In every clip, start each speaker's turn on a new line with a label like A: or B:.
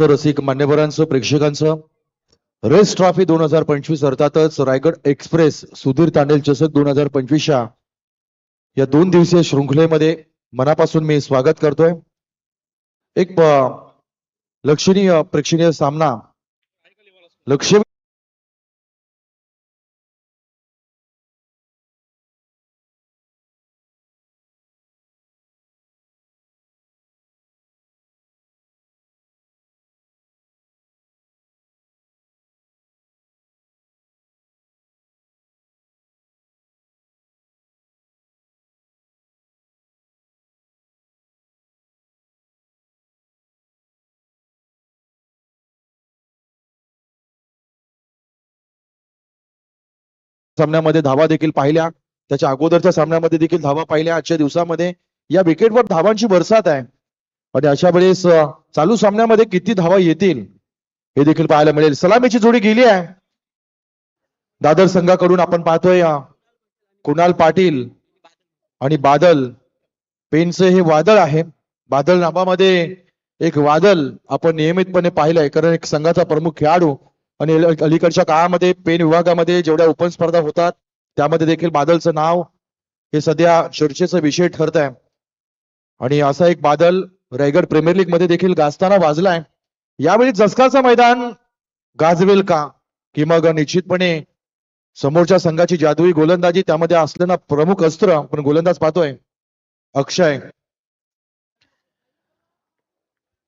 A: रसिक मान्यवरांचं प्रेक्षकांचं race trophy 2025 अर्थातच Raigad express Sudhir Tandel चषक 2025 या 2 दिवसीय शृंखलेमध्ये मनापासून मी स्वागत करतोय। एक लक्षणीय प्रेक्षणीय सामना लक्ष्य सामन्यामध्ये धावा देखील पाहिल्या, त्याच्या अगोदरच्या सामन्यामध्ये देखील धावा पाहिल्या। आजच्या दिवसामध्ये या विकेटवर धावांची बरसात आहे आणि अशा वेळेस चालू सामन्यामध्ये किती धावा येतील हे देखील पाहायला मिळेल। सलामीची जोडी गेली आहे दादर संघाकडून। आपण पाहतोय कुणाल पाटील आणि बादल पेनचे हे वादळ आहे। बादल नावामध्ये एक वादळ आपण नियमितपणे पाहिलंय, कारण एक संघाचा प्रमुख खेळाडू आणि अलीकडच्या काळामध्ये पेन विभागामध्ये जेवढ्या ओपन स्पर्धा होतात त्यामध्ये देखील बादलचं नाव हे सध्या चर्चेचा विषय ठरत आहे। आणि असा एक बादल रायगड प्रीमियर लीग मध्ये देखील गाजताना वाजलाय। यावेळी जसकाचं मैदान गाजवेल का, की मग निश्चितपणे समोरच्या संघाची जादुई गोलंदाजी त्यामध्ये असलेला प्रमुख अस्त्र आपण गोलंदाज पाहतोय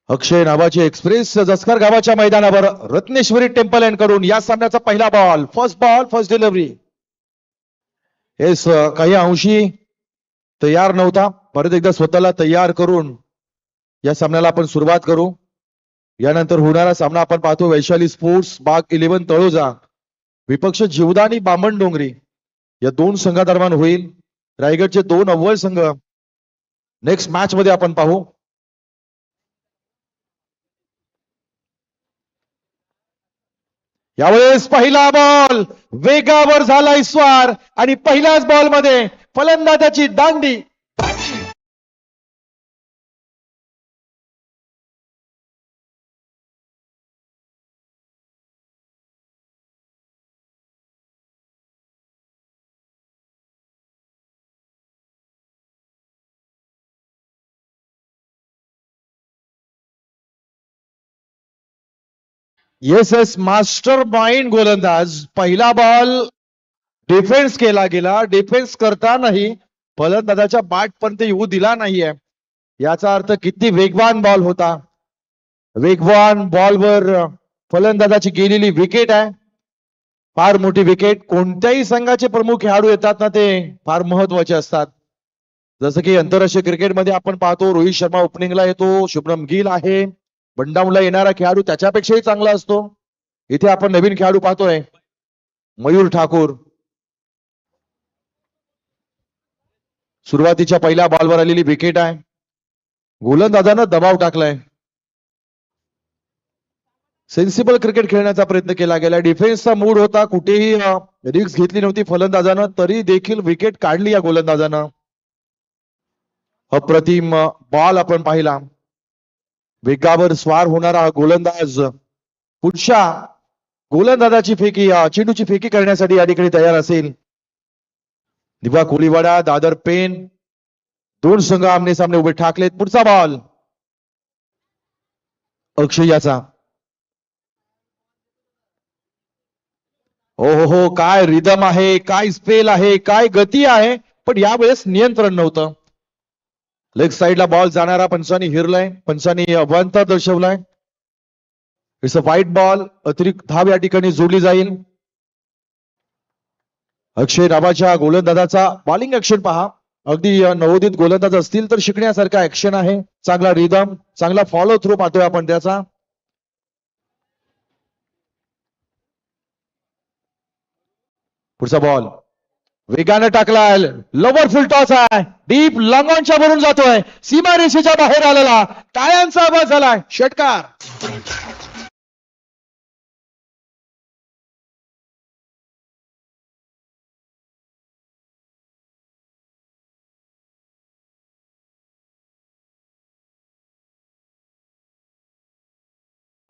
A: अक्षय नावाची एक्सप्रेस जसकर गावाच्या मैदानावर रत्नेश्वरी टेम्पल एंड कडून या सामन्याचा पहिला बॉल फर्स्ट डिलिव्हरी। हेच काही अंशी तयार नव्हता, परत एकदा स्वतःला तयार करून या सामन्याला आपण सुरुवात करू। यानंतर होणारा सामना आपण पाहतो वैशाली स्पोर्ट्स बाग 11 तळोजा विपक्ष जीवदानी बामण डोंगरी या दोन संघादरम्यान होईल। रायगडचे दोन अव्वल संघ नेक्स्ट मॅच मध्ये आपण पाहू। यावेळेस पहिला बॉल वेगावर झाला स्वार आणि पहिल्याच बॉल मध्ये फलंदाजाची दांडी एस मास्टर माइंड गोलंदाज। पहिला बॉल डिफेन्स केला गेला, डिफेन्स करतानाही फलंदाजाच्या बॅट पर्यंत येऊ दिला नाहीये। याचा अर्थ किती वेगवान बॉल होता। वेगवान बॉलवर फलंदाजाची गेलेली विकेट आहे, फार मोठी विकेट। कोणत्याही संघाचे प्रमुख खेळाडू येतात ना ते फार महत्वाचे असतात। जसं की आंतरराष्ट्रीय क्रिकेटमध्ये आपण पाहतो रोहित शर्मा ओपनिंगला येतो, शुभमन गिल आहे, बंडाऊनला येणारा खेळाडू त्याच्यापेक्षाही चांगला असतो। इथे आपण नवीन खेळाडू पाहतोय मयूर ठाकूर। सुरुवातीच्या पहिल्या बॉलवर आलेली विकेट आहे, गोलंदाजानं दबाव टाकलाय। सेन्सिबल क्रिकेट खेळण्याचा प्रयत्न केला गेला, डिफेन्सचा मूड होता, कुठेही रिस्क घेतली नव्हती फलंदाजानं, तरी देखील विकेट काढली या गोलंदाजानं। अप्रतिम बॉल आपण पाहिला, वेगावर स्वार होणारा गोलंदाज पुढच्या गोलंदाजाची फेकी चेंडूची फेकी करण्यासाठी या ठिकाणी तयार असेल। दिवा कोळीवाडा दादर पेन दोन संघ आमने सामने उभे ठाकलेत। पुढचा बॉल अक्षयाचा। हो काय रिदम आहे, काय स्पेल आहे, काय गती आहे, पण यावेळेस नियंत्रण नव्हतं। लेग साइडला बॉल जाणारा पंचांनी हिरलाय, पंचांनी अवांतर दर्शवलाय। इट्स अ व्हाईट बॉल, अतिरिक्त धाव या ठिकाणी जोडली जाईल। अक्षय नावाच्या गोलंदाजाचा बॉलिंग ऍक्शन पहा, अगदी नवोदित गोलंदाज असतील तर शिकण्यासारखा ऍक्शन आहे। चांगला रिदम, चांगला फॉलो थ्रू पाहतोय आपण त्याचा। पुढचा बॉल वेगाने टाकलाय, लवर फुल टॉस आहे, डीप लॉंगॉनच्या वरून जातोय, सीमा रेषेच्या बाहेर आलेला, टाळ्यांचा आवाज झालाय, षटकार।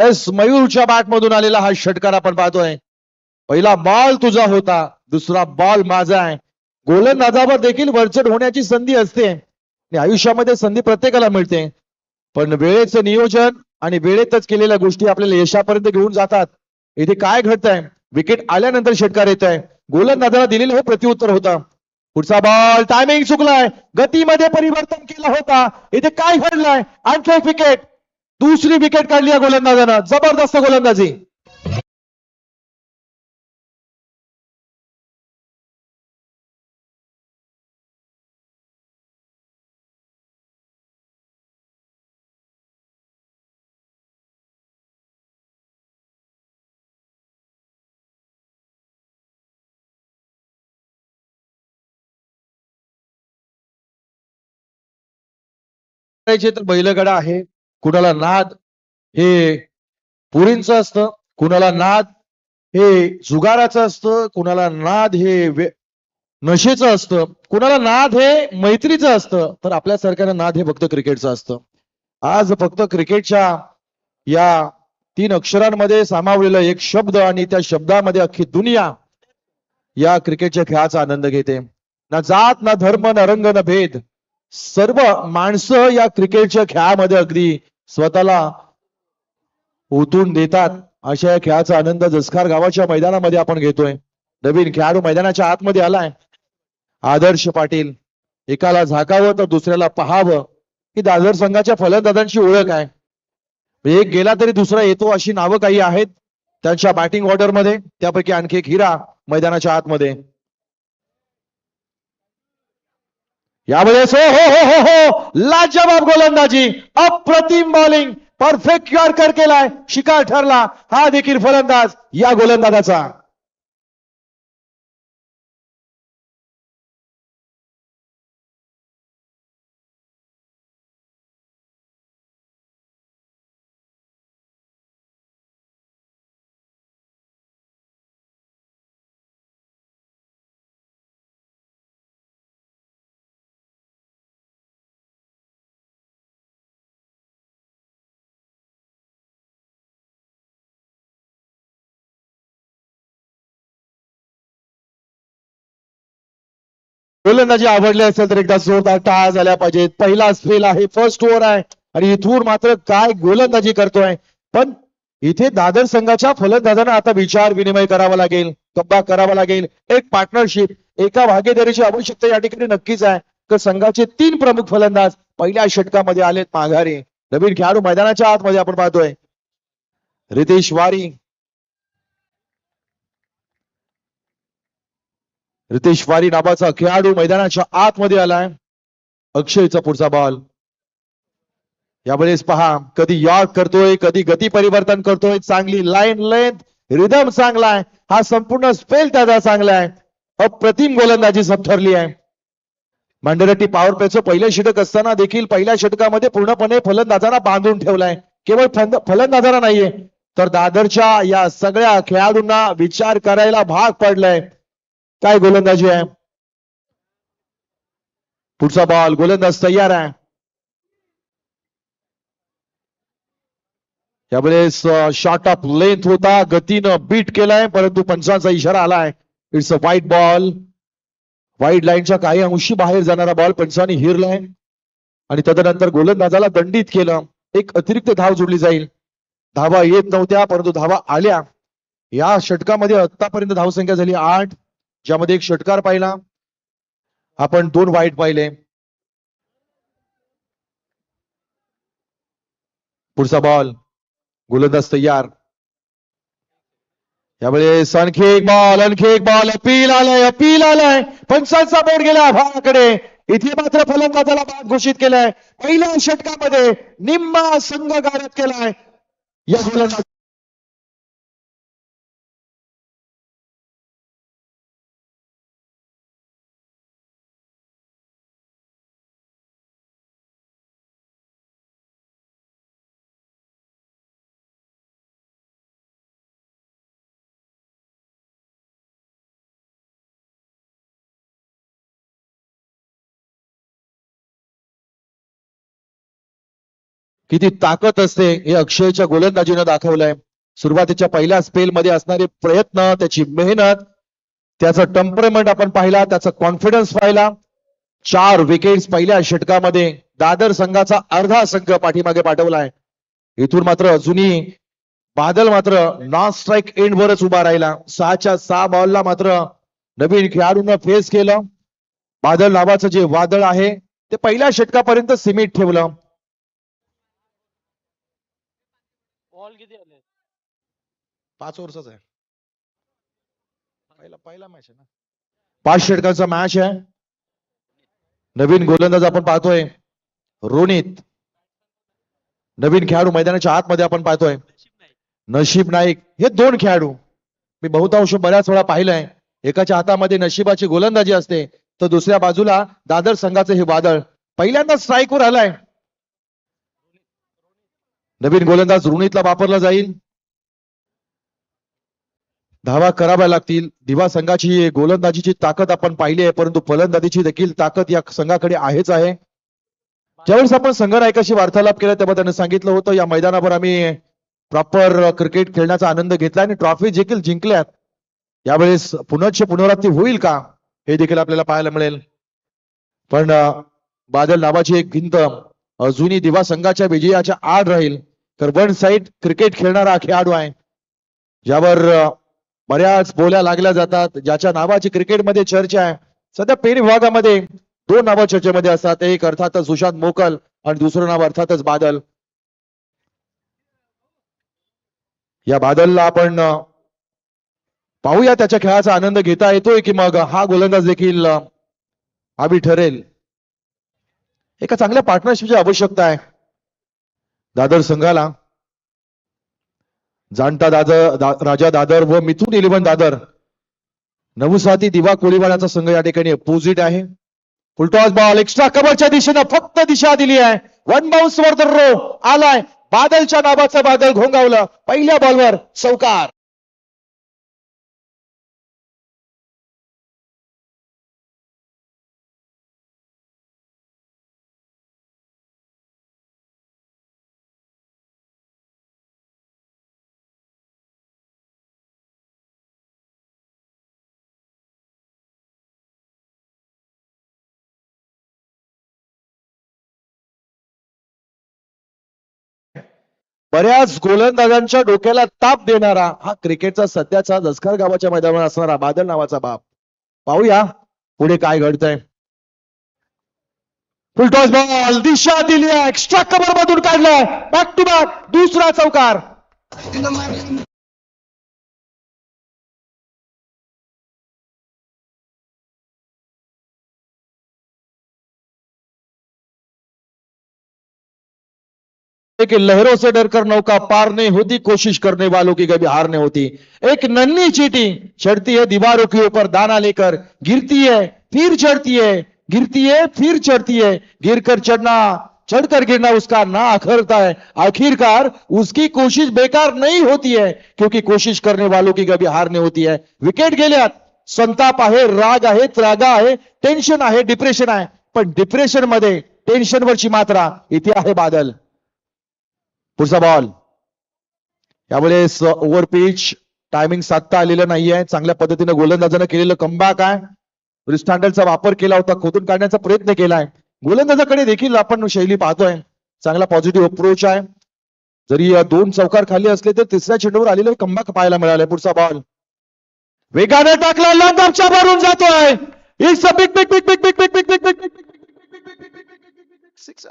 A: एस मयूरच्या बॅट मधून आलेला हा षटकार आपण पाहतोय. पहिला बॉल तुझा होता, दुसरा बॉल माझा आहे. गोलंदाजावर देखील वरचढ होण्याची संधी असते आणि आयुष्यामध्ये संधी प्रत्येकाला मिळते, पण वेळेचं नियोजन आणि वेळेतच केलेल्या गोष्टी आपल्याला यशापर्यंत घेऊन जातात. इथे काय घडतंय, विकेट आल्यानंतर षटकार येत आहे. गोलंदाजाला दिलेलं हे प्रत्युत्तर होतं. पुढचा बॉल टायमिंग चुकलाय, गतीमध्ये परिवर्तन केलं होता. इथे काय घडलंय, आणखी एक विकेट, दुसरी विकेट काढली या गोलंदाजानं. जबरदस्त गोलंदाजी. तर बैलगाडा आहे, कुणाला नाद हे पुरींचं असतं, कुणाला नाद हे जुगाराचं असतं, कुणाला नाद हे नशेचं असतं, कुणाला नाद हे मैत्रीचं असतं, तर आपल्या सरकारनं नाद हे फक्त क्रिकेटचं असतं. आज फक्त क्रिकेटच्या या 3 अक्षरांमध्ये सामावलेला एक शब्द आणि त्या शब्दामध्ये अख्खी दुनिया या क्रिकेटच्या खेळाचा आनंद घेते. ना जात, ना धर्म, ना रंग, ना भेद, सर्व माणसं या क्रिकेटच्या खेळामध्ये अगदी स्वतःला ओतून देतात. अशा या खेळाचा आनंद जसखार गावाच्या मैदानामध्ये आपण घेतोय. नवीन खेळाडू मैदानाच्या आतमध्ये आलाय, आदर्श पाटील. एकाला झाकावं तर दुसऱ्याला पाहावं, ही दादर संघाच्या फलंदाजांची ओळख आहे. एक गेला तरी दुसरा येतो अशी नावं काही आहेत त्यांच्या बॅटिंग ऑर्डर मध्ये. त्यापैकी आणखी एक हिरा मैदानाच्या आतमध्ये. यावेळेस हो हो हो हो हो, लाजवाब गोलंदाजी, अप्रतिम बॉलिंग, परफेक्ट यॉर्कर केलाय, शिकार ठरला हा देखील फलंदाज या गोलंदाजाचा. गोलंदाजी आवडली असेल तर एकदा जोरदार टाळ्या झाल्या पाहिजेत. पहिला स्पेल आहे, फर्स्ट ओव्हर आहे आणि इथून मात्र काय गोलंदाजी करतोय. पण इथे दादर संघाच्या फलंदाजांना आता विचार विनिमय करावा लागेल, कब्बा करावा लागेल. एक पार्टनरशिप, एका भागीदारीची आवश्यकता या ठिकाणी नक्कीच आहे. तर संघाचे 3 प्रमुख फलंदाज पहिल्या षटकामध्ये आलेत माघारी. नवीन खेळाडू मैदानाच्या आतमध्ये आपण पाहतोय, रितेश वारी. रितेश वारी नावाचा खेळाडू मैदानाच्या आतमध्ये आलाय. अक्षयचा पुढचा बॉल. यावेळेस पहा, कधी यॉर्क करतोय, कधी गती परिवर्तन करतोय. चांगली लाईन लेंथ, रिदम चांगला आहे. हा संपूर्ण स्पेल त्याचा चांगला आहे. अप्रतिम गोलंदाजी सब ठरली आहे. मांडरट्टी पॉवर प्लेचं पहिलं षटक असताना देखील पहिल्या षटकामध्ये पूर्णपणे फलंदाजांना बांधून ठेवलाय. केवळ फलंदाजांना नाहीये, तर दादरच्या या सगळ्या खेळाडूंना विचार करायला भाग पडलाय. काय गोलंदाजी आहे. पुढचा बॉल, गोलंदाज तयार आहे. यावेळेस शॉट ऑफ लेंथ होता, गतीनं बीट केलाय, परंतु पंचांचा इशारा आलाय. इट्स अ वाईट बॉल. वाईड लाईनच्या काही अंशी बाहेर जाणारा बॉल पंचांनी हिरलाय आणि तदनंतर गोलंदाजाला दंडित केलं. एक अतिरिक्त धाव जोडली जाईल. धावा येत नव्हत्या, परंतु धावा आल्या. या षटकामध्ये आतापर्यंत धावसंख्या झाली 8, ज्यामध्ये एक षटकार पाहिला आपण, 2 वाईट पाहिले. पुढचा बॉल, गोलंदाज तयार. यावेळेस आणखी एक बॉल, आणखी एक बॉल. अपील आलाय, अपील आलाय. पंचांचा बोर्ड गेला आभाळाकडे. इथे मात्र फलंदाजाला बाद घोषित केलाय. पहिल्या षटकामध्ये निम्मा संघ गारद केलाय या गोलंदाज. किती ताकद असते हे अक्षयच्या गोलंदाजीनं दाखवलंय. सुरुवातीच्या पहिल्या स्पेल मध्ये असणारे प्रयत्न, त्याची मेहनत, त्याचा टेम्परमेंट आपण पाहिला, त्याचा कॉन्फिडन्स पाहिला. 4 विकेट्स पहिल्या षटकामध्ये. दादर संघाचा अर्धा संघ पाठीमागे पाठवलाय. इथून मात्र अजूनही बादल मात्र नॉन स्ट्राईक एंड वरच उभा राहिला. 6च्या 6 बॉलला मात्र नवीन खेळाडूंना फेस केलं. बादल नावाचं जे वादळ आहे ते पहिल्या षटकापर्यंत सीमित ठेवलं.
B: बॉल किती आले?
A: 5 ओव्हरचाच आहे. पहिला मॅच आहे ना. 5 षटकांचा मॅच आहे. नवीन गोलंदाज आपण पाहतोय रोनित. नवीन खेळाडू मैदानाच्या आतमध्ये आपण पाहतोय नशीब नाईक. हे 2 खेळाडू मी बहुतांश बऱ्याच वेळा पाहिलंय. एकाच्या हातामध्ये नशिबाची गोलंदाजी असते तर दुसऱ्या बाजूला दादर संघाचे हे वादळ. पहिल्यांदा स्ट्राईकवर आलाय. नवीन गोलंदाज रोनितला वापरला जाईल. धावा कराव्या लागतील. दिवा संघाची गोलंदाजीची ताकद आपण पाहिली आहे, परंतु फलंदाजीची देखील ताकद या संघाकडे आहेच आहे. ज्यावेळेस आपण संघनायकाशी वार्तालाप केला तेव्हा त्याने सांगितलं होतं या मैदानावर आम्ही प्रॉपर क्रिकेट खेळण्याचा आनंद घेतला आणि ट्रॉफी देखील जिंकल्यात. यावेळेस पुनरावृत्ती होईल का हे देखील आपल्याला पाहायला मिळेल. पण बादल नावाची एक भिंत अजूनही दिवा संघाच्या विजयाच्या आड राहील. तर वन साइड क्रिकेट खेळणारा खेळाडू आहे ज्यावर बऱ्याच बोल्या लागल्या जातात, ज्याच्या नावाची क्रिकेटमध्ये चर्चा आहे. सध्या पेन विभागामध्ये 2 नावं चर्चेमध्ये असतात. एक अर्थातच सुशांत मोकल आणि दुसरं नाव अर्थातच बादल. या बादलला आपण पाहूया त्याच्या खेळाचा आनंद घेता येतोय की मग हा गोलंदाज देखील हवी ठरेल. एका चांगल्या पार्टनरशिपची आवश्यकता आहे दादर संघाला. जाणता राजा दादर व मिथुन 11 दादर, नवसाती दिवा कोळीवाड्याचा संघ या ठिकाणी अपोजिट आहे. फुलटॉस बॉल एक्स्ट्रा कव्हरच्या दिशेनं फक्त दिशा दिली आहे. 1 बाउन्स वर तर रो आलाय. बादलच्या नावाचं बादल घोंगावलं. पहिल्या बॉलवर चौकार. बऱ्याच गोलंदाजांच्या डोक्याला ताप देणारा हा क्रिकेटचा सध्याचा दसकर गावाच्या मैदानावर असणारा बादल नावाचा बाप. पाहूया पुढे काय घडतंय. फुलटॉस बॉल दिशा दिली आहे. एक्स्ट्रा कव्हर मधून काढलाय. बॅक टू बॅक दुसरा चौकार. कि लहरों से डरकर नौका पार नहीं होती, कोशिश करने वालों की कभी हार नहीं होती. एक नन्ही चींटी चढ़ती है दीवारों के ऊपर दाना लेकर, गिरती है फिर चढ़ती है, गिरती है फिर चढ़ती है. गिरकर चढ़ना चढ़कर गिरना उसका ना आखरता है. आखिरकार उसकी कोशिश बेकार नहीं होती है क्योंकि कोशिश करने वालों की कभी हार नहीं होती है. विकेट गेल्यात. संताप आहे, राग आहे, त्रागा आहे, टेन्शन आहे, डिप्रेशन आहे. पण डिप्रेशन मध्ये टेन्शनवरची मात्रा इथे आहे बादल. पुढचा बॉल. यावेळेस ओव्हर पिच टायमिंग साधता आलेलं नाहीये. चांगल्या पद्धतीने गोलंदाजानं केलेलं कमबॅक आहे. रिस्टँडरचा वापर केला होता, खोदून काढण्याचा प्रयत्न केलाय. गोलंदाजाकडे देखील आपण शैली पाहतोय. चांगला पॉझिटिव्ह अप्रोच आहे. जरी 2 चौकार खाली असले तर तिसऱ्या चेंडूवर आलेलं कमबॅक पाहायला मिळालंय. पुढचा बॉल वेगाने टाकला, लांबच्या भरून जातोय. It's a big big big big big big big big big six.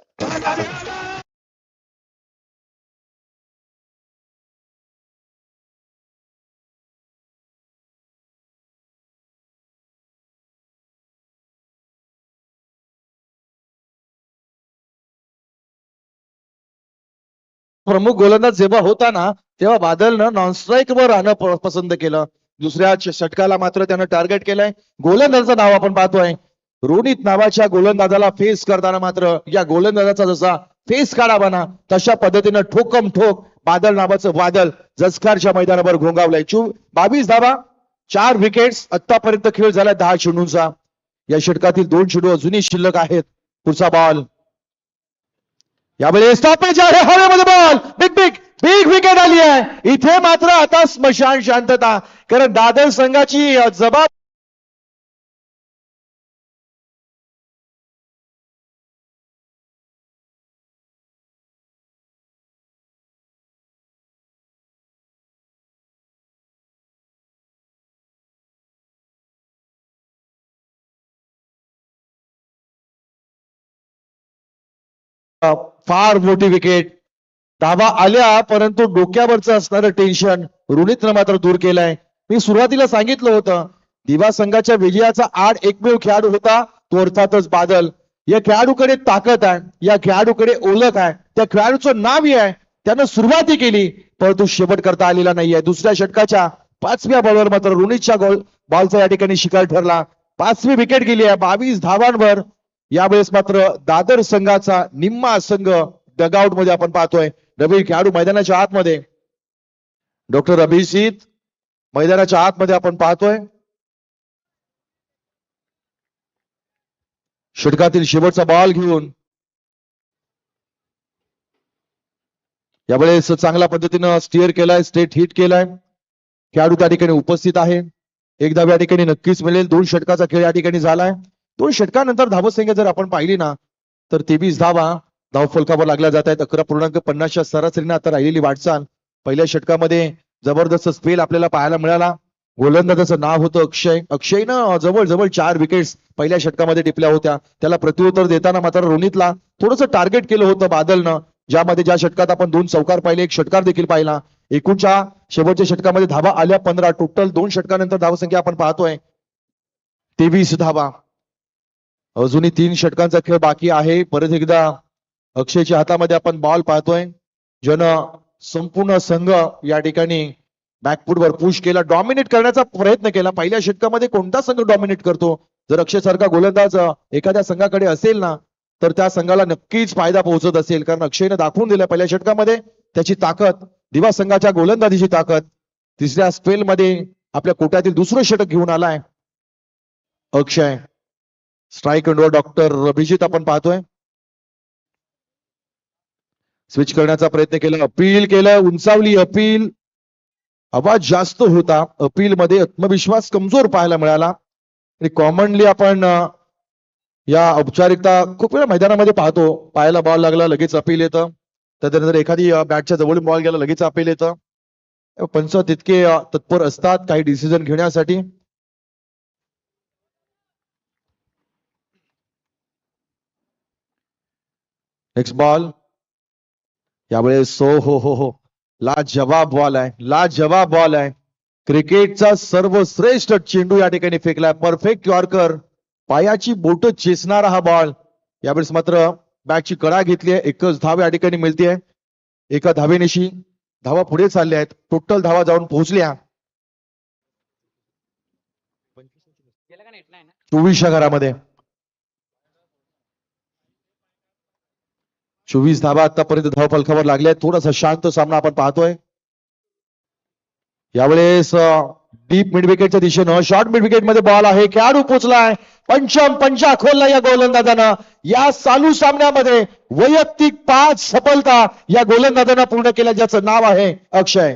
A: प्रमुख गोलंदाज जेव्हा होता ना तेव्हा बादलनं नॉन स्ट्राईक वर राहणं पसंत केलं. दुसऱ्या षटकाला मात्र त्यानं टार्गेट केलंय. गोलंदाजाचं नाव आपण पाहतोय रोनित नावाच्या गोलंदाजाला फेस करताना मात्र या गोलंदाजाचा जसा फेस काढावा ना तशा पद्धतीनं ठोकम ठोक बादल नावाचं वादळ जसकारच्या मैदानावर घोंगावलंय. 22 धावा, 4 विकेट्स. आतापर्यंत खेळ झालाय 10 चेंडूंचा. या षटकातील 2 चेंडू अजूनही शिल्लक आहेत. पुढचा बॉल. यावेळेस स्टॉपेज आहे, हवेमध्ये ball, big big big wicket आली आहे. इथे मात्र आता स्मशान शांतता, कारण दादर संघाची जबाब फार मोठी विकेट. धावा आल्या, परंतु डोक्यावरचं असणारं टेन्शन रोनितनं मात्र दूर केलंय. मी सुरुवातीला सांगितलं होतं, दिवा संघाच्या विजयाचा आड एकमेव खेळाडू होता तो अर्थातच बादल. या खेळाडूकडे ताकद आहे, या खेळाडूकडे ओळख आहे, त्या खेळाडूचं नाव आहे. त्यानं सुरुवाती केली, परंतु शेवट करता आलेला नाहीये. दुसऱ्या षटकाच्या 5व्या बॉलवर मात्र रोनितच्या बॉलचा या ठिकाणी शिकार ठरला. 5वी विकेट गेली आहे 22 धावांवर. यावेळेस मात्र दादर संघाचा निम्मा संघ डगआउट मध्ये आपण पाहतोय. नवीन खेळाडू मैदानाच्या आतमध्ये, डॉक्टर अभिजित मैदानाच्या आतमध्ये आपण पाहतोय. षटकातील शेवटचा बॉल घेऊन यावेळेस चांगल्या पद्धतीनं स्टिअर केलाय, स्ट्रेट हिट केलाय. खेळाडू त्या ठिकाणी उपस्थित आहे. एक धाव या ठिकाणी नक्कीच मिळेल. 2 षटकाचा खेळ या ठिकाणी झालाय. 2 षटकानंतर धावसंख्या जर आपण पाहिली ना, तर 23 धावा धावफलकावर लागल्या जात आहेत. 11.50च्या सरासरीने आता राहिलेली वाटचाल. पहिल्या षटकामध्ये जबरदस्त स्पेल आपल्याला पाहायला मिळाला. गोलंदाजाचं नाव होतं अक्षय. अक्षयनं जवळजवळ 4 विकेट्स पहिल्या षटकामध्ये टिपल्या होत्या. त्याला प्रत्युत्तर देताना मात्र रोनितला थोडंसं टार्गेट केलं होतं बादलनं, ज्यामध्ये ज्या षटकात आपण 2 चौकार पाहिले, 1 षटकार देखील पाहिला. एकूणच्या शेवटच्या षटकामध्ये धावा आल्या 15. टोटल 2 षटकानंतर धावसंख्या आपण पाहतोय 23 धावा. अजूनही 3 षटकांचा खेळ बाकी आहे. परत एकदा अक्षयच्या हातामध्ये आपण बॉल पाहतोय, ज्यानं संपूर्ण संघ या ठिकाणी बॅकफुटवर पुश केला, डॉमिनेट करण्याचा प्रयत्न केला. पहिल्या षटकामध्ये कोणता संघ डॉमिनेट करतो? जर अक्षय सारखा गोलंदाज एखाद्या संघाकडे असेल ना, तर त्या संघाला नक्कीच फायदा पोहोचत असेल. कारण अक्षयने दाखवून दिला पहिल्या षटकामध्ये त्याची ताकद, दिवा संघाच्या गोलंदाजीची ताकद. तिसऱ्या स्पेल मध्ये आपल्या कोट्यातील दुसरं षटक घेऊन आलाय अक्षय. स्ट्राईक एंडवर डॉक्टर अभिजित आपण पाहतोय. स्विच करण्याचा प्रयत्न केला, अपील केलं, उंचावली अपील. आवाज जास्त होता. अपील मध्ये आत्मविश्वास कमजोर पाहायला मिळाला. आणि कॉमनली आपण या औपचारिकता खूप वेळा मैदानामध्ये पाहतो. पायाला बॉल लागला लगेच अपील येतं, त्यानंतर एखादी बॅटच्या जवळून बॉल गेला लगेच अपील येतं. पंच तितके तत्पर असतात काही डिसिजन घेण्यासाठी. Next ball. यावेळेस हो लाजवाब बॉल आहे, लाजवाब बॉल आहे. क्रिकेटचा सर्वश्रेष्ठ चेंडू या ठिकाणी फेकलाय. परफेक्ट यॉर्कर, पायाची बोट चेसणारा हा बॉल. यावेळेस मात्र बॅटची कडा घेतली आहे. 1च धाव या ठिकाणी मिळते. एका धावेनिशी धावा पुढे चालल्या आहेत. टोटल धावा जाऊन पोहोचल्या 24च्या घरामध्ये. 24 धावा आतापर्यंत धावफलकावर लागल्या. थोडासा शांत सामना आपण पाहतोय. यावेळेस डीप मिड विकेटच्या दिशेनं शॉर्ट मिड विकेट मध्ये बॉल आहे. खेळाडू पोचलाय. पंचा खोलला या गोलंदाजानं. या चालू सामन्यामध्ये वैयक्तिक 5 सफलता या गोलंदाजानं पूर्ण केल्या, ज्याचं नाव आहे अक्षय.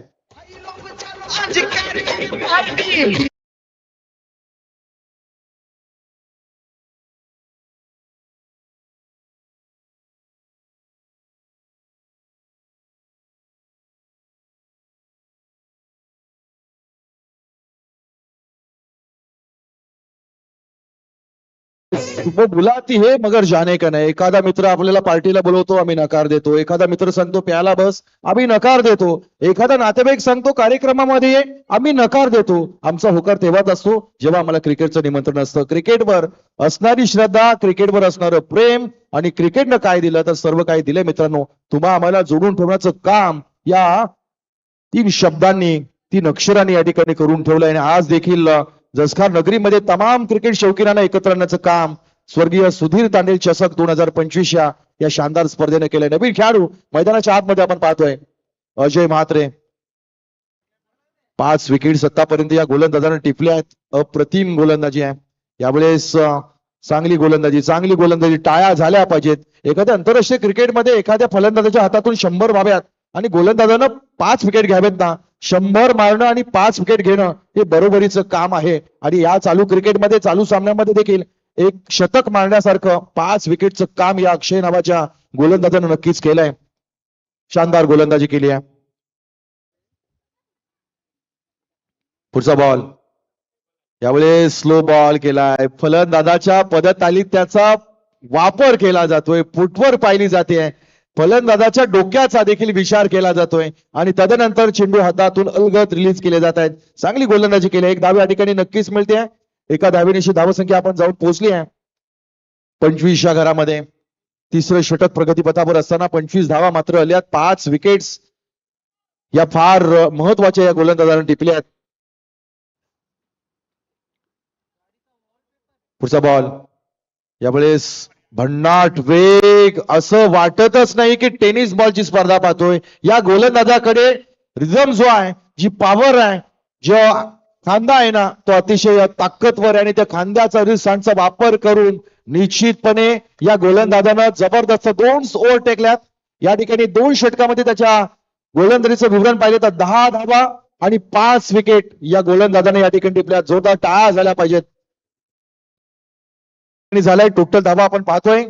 A: वो बुलाती है मगर जाने का नाही. एखादा मित्र आपल्याला पार्टीला बोलवतो, आम्ही नकार देतो. एखादा मित्र सांगतो प्याला बस, आम्ही नकार देतो. एखादा नातेवाईक सांगतो कार्यक्रमामध्ये ये, आम्ही नकार देतो. आमचा होकार तेव्हाच असतो जेव्हा आम्हाला क्रिकेटचं निमंत्रण असतं. क्रिकेटवर असणारी श्रद्धा, क्रिकेटवर असणारं प्रेम आणि क्रिकेटनं काय दिलं तर सर्व काही दिलंय मित्रांनो. तुम्हा आम्हाला जोडून ठेवण्याचं काम या 3 शब्दांनी, 3 अक्षरांनी या ठिकाणी करून ठेवलंय. आणि आज देखील जसखार नगरीमध्ये तमाम क्रिकेट शौकीनांना एकत्र आणण्याचं काम स्वर्गीय सुधीर तांडेल चषक 2025 या शानदार स्पर्धेने केलंय. नवीन खेळाडू मैदानाच्या आतमध्ये आपण पाहतोय अजय म्हात्रे. 5 विकेट्स आतापर्यंत या गोलंदाजाने टिपल्या आहेत. अप्रतिम गोलंदाजी आहे. यावेळेस चांगली गोलंदाजी टाळ्या झाल्या पाहिजेत. एखाद्या आंतरराष्ट्रीय क्रिकेटमध्ये एखाद्या फलंदाजाच्या हातातून 100 व्हाव्यात आणि गोलंदाजानं 5 विकेट घ्यावेत ना. 100 मारणं आणि 5 विकेट घेणं हे बरोबरीचं काम आहे. आणि या चालू क्रिकेटमध्ये चालू सामन्यामध्ये देखील एक शतक मारण्यासारखं 5 विकेटचं काम या अक्षय नावाच्या गोलंदाजानं नक्कीच केलंय. शानदार गोलंदाजी केली आहे. पुढचा बॉल यावेळेस स्लो बॉल केलाय. फलंदाजाच्या पदतालीत त्याचा वापर केला जातोय. फुटवर पाहिली जाते. फलंदाजाच्या डोक्याचा देखील विचार केला जातोय आणि तदनंतर चेंडू हातातून अलगद रिलीज केले जात आहेत. चांगली गोलंदाजी केली. एक धाव या ठिकाणी नक्कीच मिळते. एका धावेनिशी धावसंख्या आपण जाऊन पोहोचली आहे 25 च्या घरामध्ये. तिसरं षटक प्रगतीपथावर असताना 25 धावा मात्र आल्यात. 5 विकेट्स या फार महत्वाच्या या गोलंदाजाने टिपल्यात. पुढचा बॉल यावेळेस भन्नाट वेग. असं वाटतच नाही की टेनिस बॉलची स्पर्धा पाहतोय. या गोलंदाजाकडे रिदम जो आहे, जी पॉवर आहे, जो खांदा आहे ना, तो अतिशय ताकदवर आहे आणि त्या खांद्याचा रिसांचा वापर करून निश्चितपणे या गोलंदाजानं जबरदस्त 2 ओव्हर टेकल्यात. या ठिकाणी 2 षटकामध्ये त्याच्या गोलंदाजीचं विवरण पाहिलं तर 10 धावा आणि 5 विकेट या गोलंदाजाने या ठिकाणी टिपल्यात. जोरदार टाळ्या झाल्या पाहिजेत. झालाय टोटल धावा आपण पाहतोय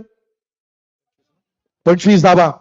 A: 25 धावा.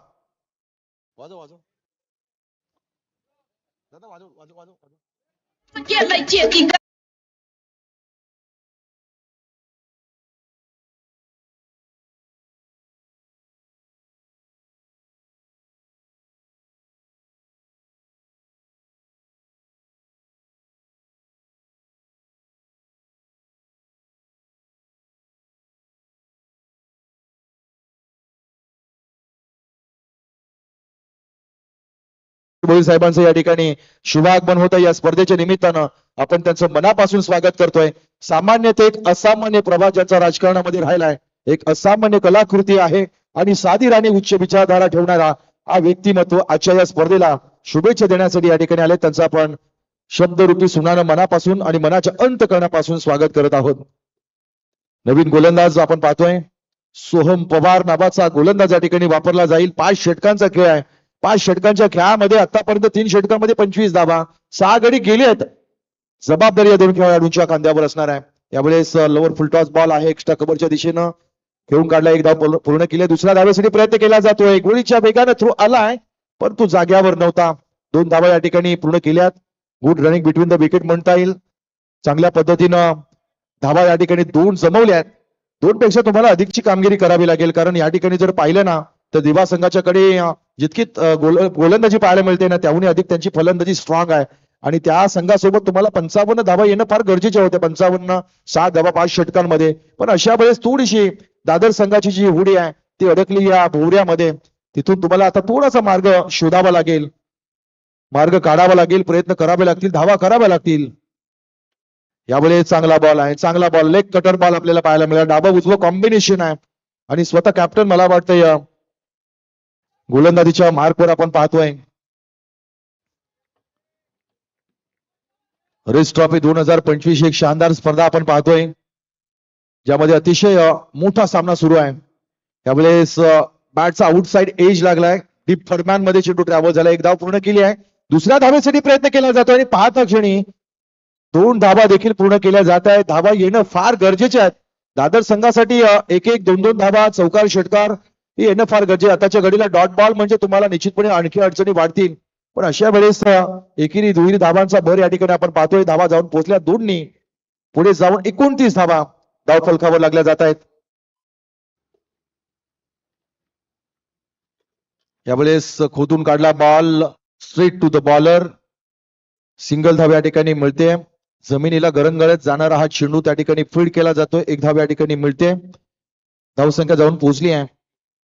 A: भोईर साहेबांचं या ठिकाणी शुभागमन होतं. या स्पर्धेच्या निमित्तानं आपण त्यांचं मनापासून स्वागत करतोय. सामान्य ते एक असामान्य प्रभाव ज्यांचा राजकारणामध्ये राहिलाय. एक असामान्य कलाकृती आहे आणि साधी राणी उच्च विचारधारा ठेवणारा हा व्यक्तिमत्व आजच्या या स्पर्धेला शुभेच्छा देण्यासाठी या ठिकाणी आले. त्यांचं आपण शब्दरूपी सुनानं मनापासून आणि मनाच्या अंतकरणापासून स्वागत करत आहोत. नवीन गोलंदाज आपण पाहतोय सोहम पवार नावाचा गोलंदाज या ठिकाणी वापरला जाईल. 5 षटकांचा खेळ आहे. 5 षटकांच्या खेळामध्ये आतापर्यंत 3 षटकांमध्ये 25 धावा, 6 गडी गेले आहेत. जबाबदारी या 2 खेळाडूंच्या खांद्यावर असणार आहे. यावेळेस लोअर फुलटॉस बॉल आहे. एक्स्ट्रा कव्हरच्या दिशेनं खेळून काढला. एक धाव पूर्ण केली. दुसऱ्या धावेसाठी प्रयत्न केला जातोय. गोळीच्या वेगानं थ्रो आलाय परंतु जाग्यावर नव्हता. 2 धावा या ठिकाणी पूर्ण केल्यात. Good running between the wicket म्हणता येईल. चांगल्या पद्धतीनं धावा या ठिकाणी 2 जमवल्यात. 2 पेक्षा तुम्हाला अधिकची कामगिरी करावी लागेल. कारण या ठिकाणी जर पाहिलं ना तर दिवा संघाच्याकडे जितकी गोलंदाजी पाहायला मिळते ना त्याहून अधिक त्यांची फलंदाजी स्ट्रॉंग आहे आणि त्या संघासोबत तुम्हाला 55 धावा येणं फार गरजेचे होते. 55 7 धावा 5 षटकांमध्ये. पण अशा वेळेस थोडीशी दादर संघाची जी हुडी आहे ती अडकली या भोवऱ्यामध्ये. तिथून तुम्हाला आता थोडासा मार्ग शोधावा लागेल, मार्ग काढावा लागेल, प्रयत्न करावे लागतील, धावा कराव्या लागतील. यावेळेस चांगला बॉल आहे. चांगला बॉल लेग कटर बॉल आपल्याला पाहायला मिळाला. डावं उजवं कॉम्बिनेशन आहे आणि स्वतः कॅप्टन मला वाटतं या गोलंदाजीच्या मार्कवर आपण पाहतोय. रेस ट्रॉफी 2025 एक शानदार स्पर्धा आपण पाहतोय ज्यामध्ये अतिशय मोठा सामना सुरू आहे. यावेळेस बॅटचा आउटसाइड एज लागलाय. डीप फॉर्मॅन मध्ये चेंडू ट्रॅव्हल झाला. 1 धाव पूर्ण केली आहे. दुसऱ्या धावेसाठी प्रयत्न केला जातो आणि पाहता क्षणी 2 धावा देखील पूर्ण केल्या जात आहेत. धावा येणं फार गरजेचे आहेत. दादर संघासाठी 1-1 2-2 धावा चौकार षटकार हे येणं फार गरजेचे. आताच्या घडीला डॉट बॉल म्हणजे तुम्हाला निश्चितपणे आणखी अडचणी वाढतील. पण अशा वेळेस एकेरी दुहेरी धावांचा भर या ठिकाणी आपण पाहतोय. धावा जाऊन पोहोचल्या 2नी. पुढे जाऊन 29 धावा धाव फलकावर लागल्या जात आहेत. यावेळेस खोदून काढला ball straight to the bowler. Single धाव या ठिकाणी मिळते. जमिनीला गरंगळत जाणारा हा चेंडू त्या ठिकाणी फील्ड केला जातोय. 1 धाव या ठिकाणी मिळते. धावसंख्या जाऊन पोहोचली आहे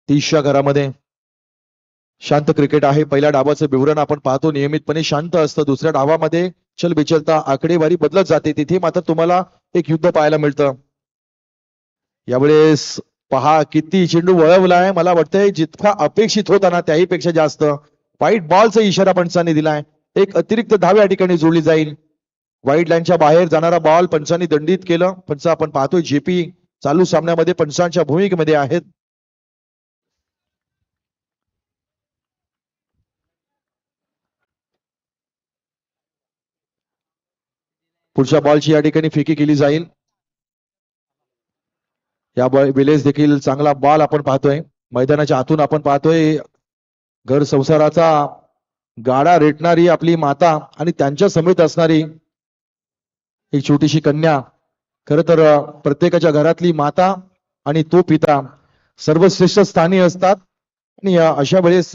A: 30च्या घरामध्ये. शांत क्रिकेट आहे. पहिल्या डावाचं विवरण आपण पाहतो नियमितपणे शांत असतं. दुसऱ्या डावामध्ये चलबिचलता आकडेवारी बदलत जाते. तिथे मात्र तुम्हाला एक युद्ध पाहायला मिळतं. यावेळेस पहा किती चेंडू वळवलाय. मला वाटतंय जितका अपेक्षित होता ना त्याही पेक्षा जास्त. व्हाईट बॉलचा इशारा पंचांनी दिलाय. एक अतिरिक्त धाव या ठिकाणी जोडली जाईल. व्हाईट लाईनच्या बाहेर जाणारा बॉल पंचांनी दंडित केलं. पंच आपण पाहतोय जेपी चालू सामन्यामध्ये पंचांच्या भूमिकेमध्ये आहेत. पुढच्या बॉलची या ठिकाणी फेकी केली जाईल. या वेळेस देखील चांगला बॉल आपण पाहतोय. मैदानाच्या आतून आपण पाहतोय घर संसाराचा गाडा रेटणारी आपली माता आणि त्यांच्या समेत असणारी एक छोटीशी कन्या. खर तर प्रत्येकाच्या घरातली माता आणि तो पिता सर्वश्रेष्ठ स्थानी असतात आणि अशा वेळेस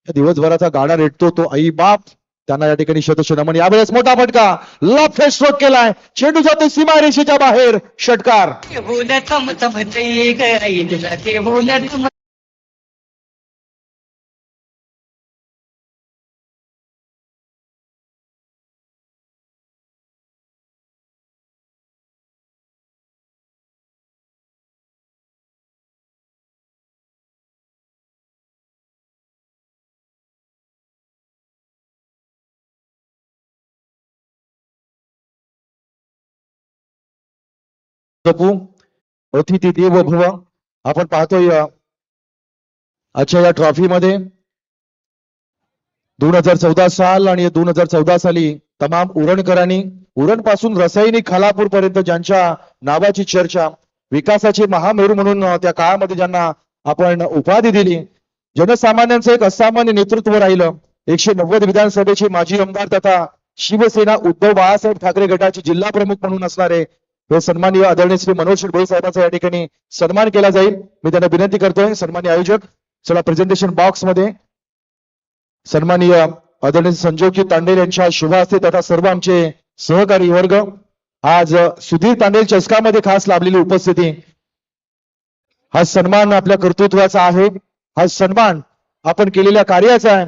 A: दिवसभराचा गाडा रेटतो तो आई बाप. त्यांना या ठिकाणी शतशतनमन. यावेळेस मोठा फटका लॉब फेस स्ट्रोक केलाय. चेंडू जाते सीमारेषेच्या बाहेर. षटकार. जपू अतिथी देव भव. आपण पाहतोय आजच्या या ट्रॉफी मध्ये 2014 साल आणि 2014 साली तमाम उरणकरांनी उरण पासून रसायनी खालापूर पर्यंत ज्यांच्या नावाची चर्चा विकासाचे महामेरू म्हणून त्या काळामध्ये ज्यांना आपण उपाधी दिली, जनसामान्यांचं एक असामान्य नेतृत्व राहिलं. 190 विधानसभेचे माजी आमदार तथा शिवसेना उद्धव बाळासाहेब ठाकरे गटाचे जिल्हा प्रमुख म्हणून असणारे हे सन्माननीय आदरणीय श्री मनोज भोई साहेबांचा या ठिकाणी सन्मान केला जाईल. मी त्यांना विनंती करतोय सन्माननीय आयोजक चला प्रेझेंटेशन बॉक्स मध्ये सन्माननीय आदरणीय संजोगजी तांडेल यांच्या शुभ हस्ते तथा सर्व आमचे सहकारी वर्ग. आज सुधीर तांडेल चषकामध्ये खास लाभलेली उपस्थिती. हा सन्मान आपल्या कर्तृत्वाचा आहे. हा सन्मान आपण केलेल्या कार्याचा आहे.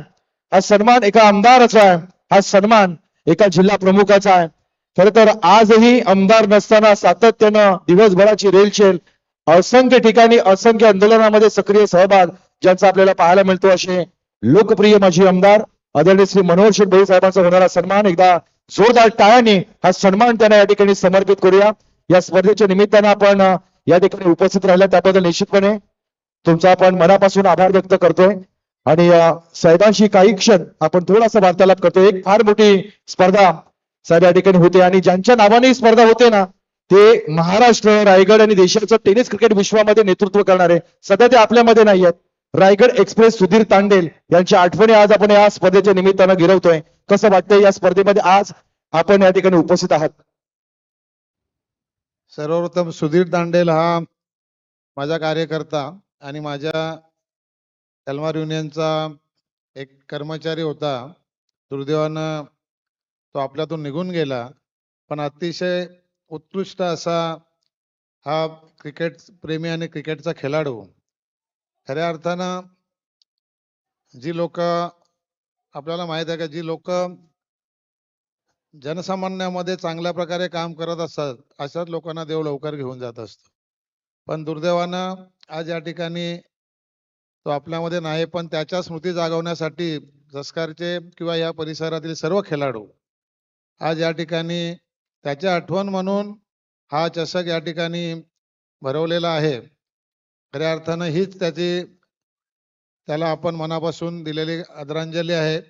A: हा सन्मान एका आमदाराचा आहे. हा सन्मान एका जिल्हा प्रमुखाचा आहे. खर तर आजही आमदार नसताना सातत्यानं दिवसभराची रेलचेल असंख्य ठिकाणी असंख्य आंदोलनामध्ये सक्रिय सहभाग ज्यांचा आपल्याला पाहायला मिळतो असे लोकप्रिय माजी आमदार आदरणीय श्री मनोज भोई साहेबांचा होणारा सन्मान एकदा जोरदार टाळ्यांनी हा सन्मान त्यांना या ठिकाणी समर्पित करूया. या स्पर्धेच्या निमित्तानं आपण या ठिकाणी उपस्थित राहिला त्याबद्दल निश्चितपणे तुमचा आपण मनापासून आभार व्यक्त करतोय आणि साहेबांशी काही क्षण आपण थोडासा वार्तालाप करतोय. एक फार मोठी स्पर्धा साहेब या ठिकाणी होते आणि ज्यांच्या नावाने ही स्पर्धा होते ना ते महाराष्ट्र रायगड आणि देशाचं टेनिस क्रिकेट विश्वामध्ये नेतृत्व करणारे सध्या ते आपल्यामध्ये नाही आहेत. रायगड एक्सप्रेस सुधीर तांडेल यांच्या आठवणी आज आपण या स्पर्धेच्या निमित्तानं गिरवतोय. कसं वाटतंय या स्पर्धेमध्ये आज आपण या ठिकाणी उपस्थित आहात?
C: सर्वप्रथम सुधीर तांडेल हा माझा कार्यकर्ता आणि माझ्या तलवार युनियनचा एक कर्मचारी होता. दुर्दैवानं तो आपल्यातून निघून गेला. पण अतिशय उत्कृष्ट असा हा क्रिकेट प्रेमी आणि क्रिकेटचा खेळाडू. खऱ्या अर्थानं जी लोक आपल्याला माहित आहे का जी लोक जनसामान्यामध्ये चांगल्या प्रकारे काम करत असतात अशाच लोकांना देव लवकर घेऊन जात असतो. पण दुर्दैवानं आज या ठिकाणी तो आपल्यामध्ये नाही. पण त्याच्या स्मृती जागवण्यासाठी जसकारचे किंवा या परिसरातील सर्व खेळाडू आज या ठिकाणी त्याची आठवण म्हणून हा चषक या ठिकाणी भरवलेला आहे. खऱ्या अर्थानं हीच त्याला आपण मनापासून दिलेली आदरांजली आहे,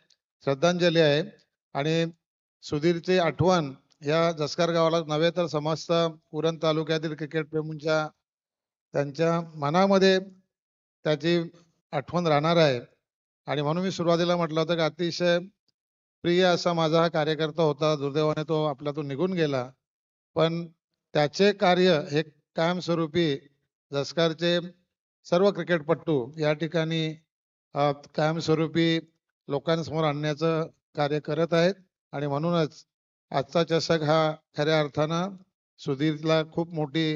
C: श्रद्धांजली आहे. आणि सुधीरची आठवण या जसकार गावाला नव्हे तर समस्त उरण तालुक्यातील क्रिकेट प्रेमींच्या त्यांच्या मनामध्ये त्याची आठवण राहणार आहे. आणि म्हणून मी सुरुवातीला म्हटलं होतं की अतिशय प्रिय असा माझा हा कार्यकर्ता होता. दुर्दैवाने तो आपल्यातून निघून गेला. पण त्याचे कार्य हे कायमस्वरूपी जसकारचे सर्व क्रिकेटपटू या ठिकाणी कायमस्वरूपी लोकांसमोर आणण्याचं कार्य करत आहेत. आणि म्हणूनच आजचा चषक हा खऱ्या अर्थानं सुधीरला खूप मोठी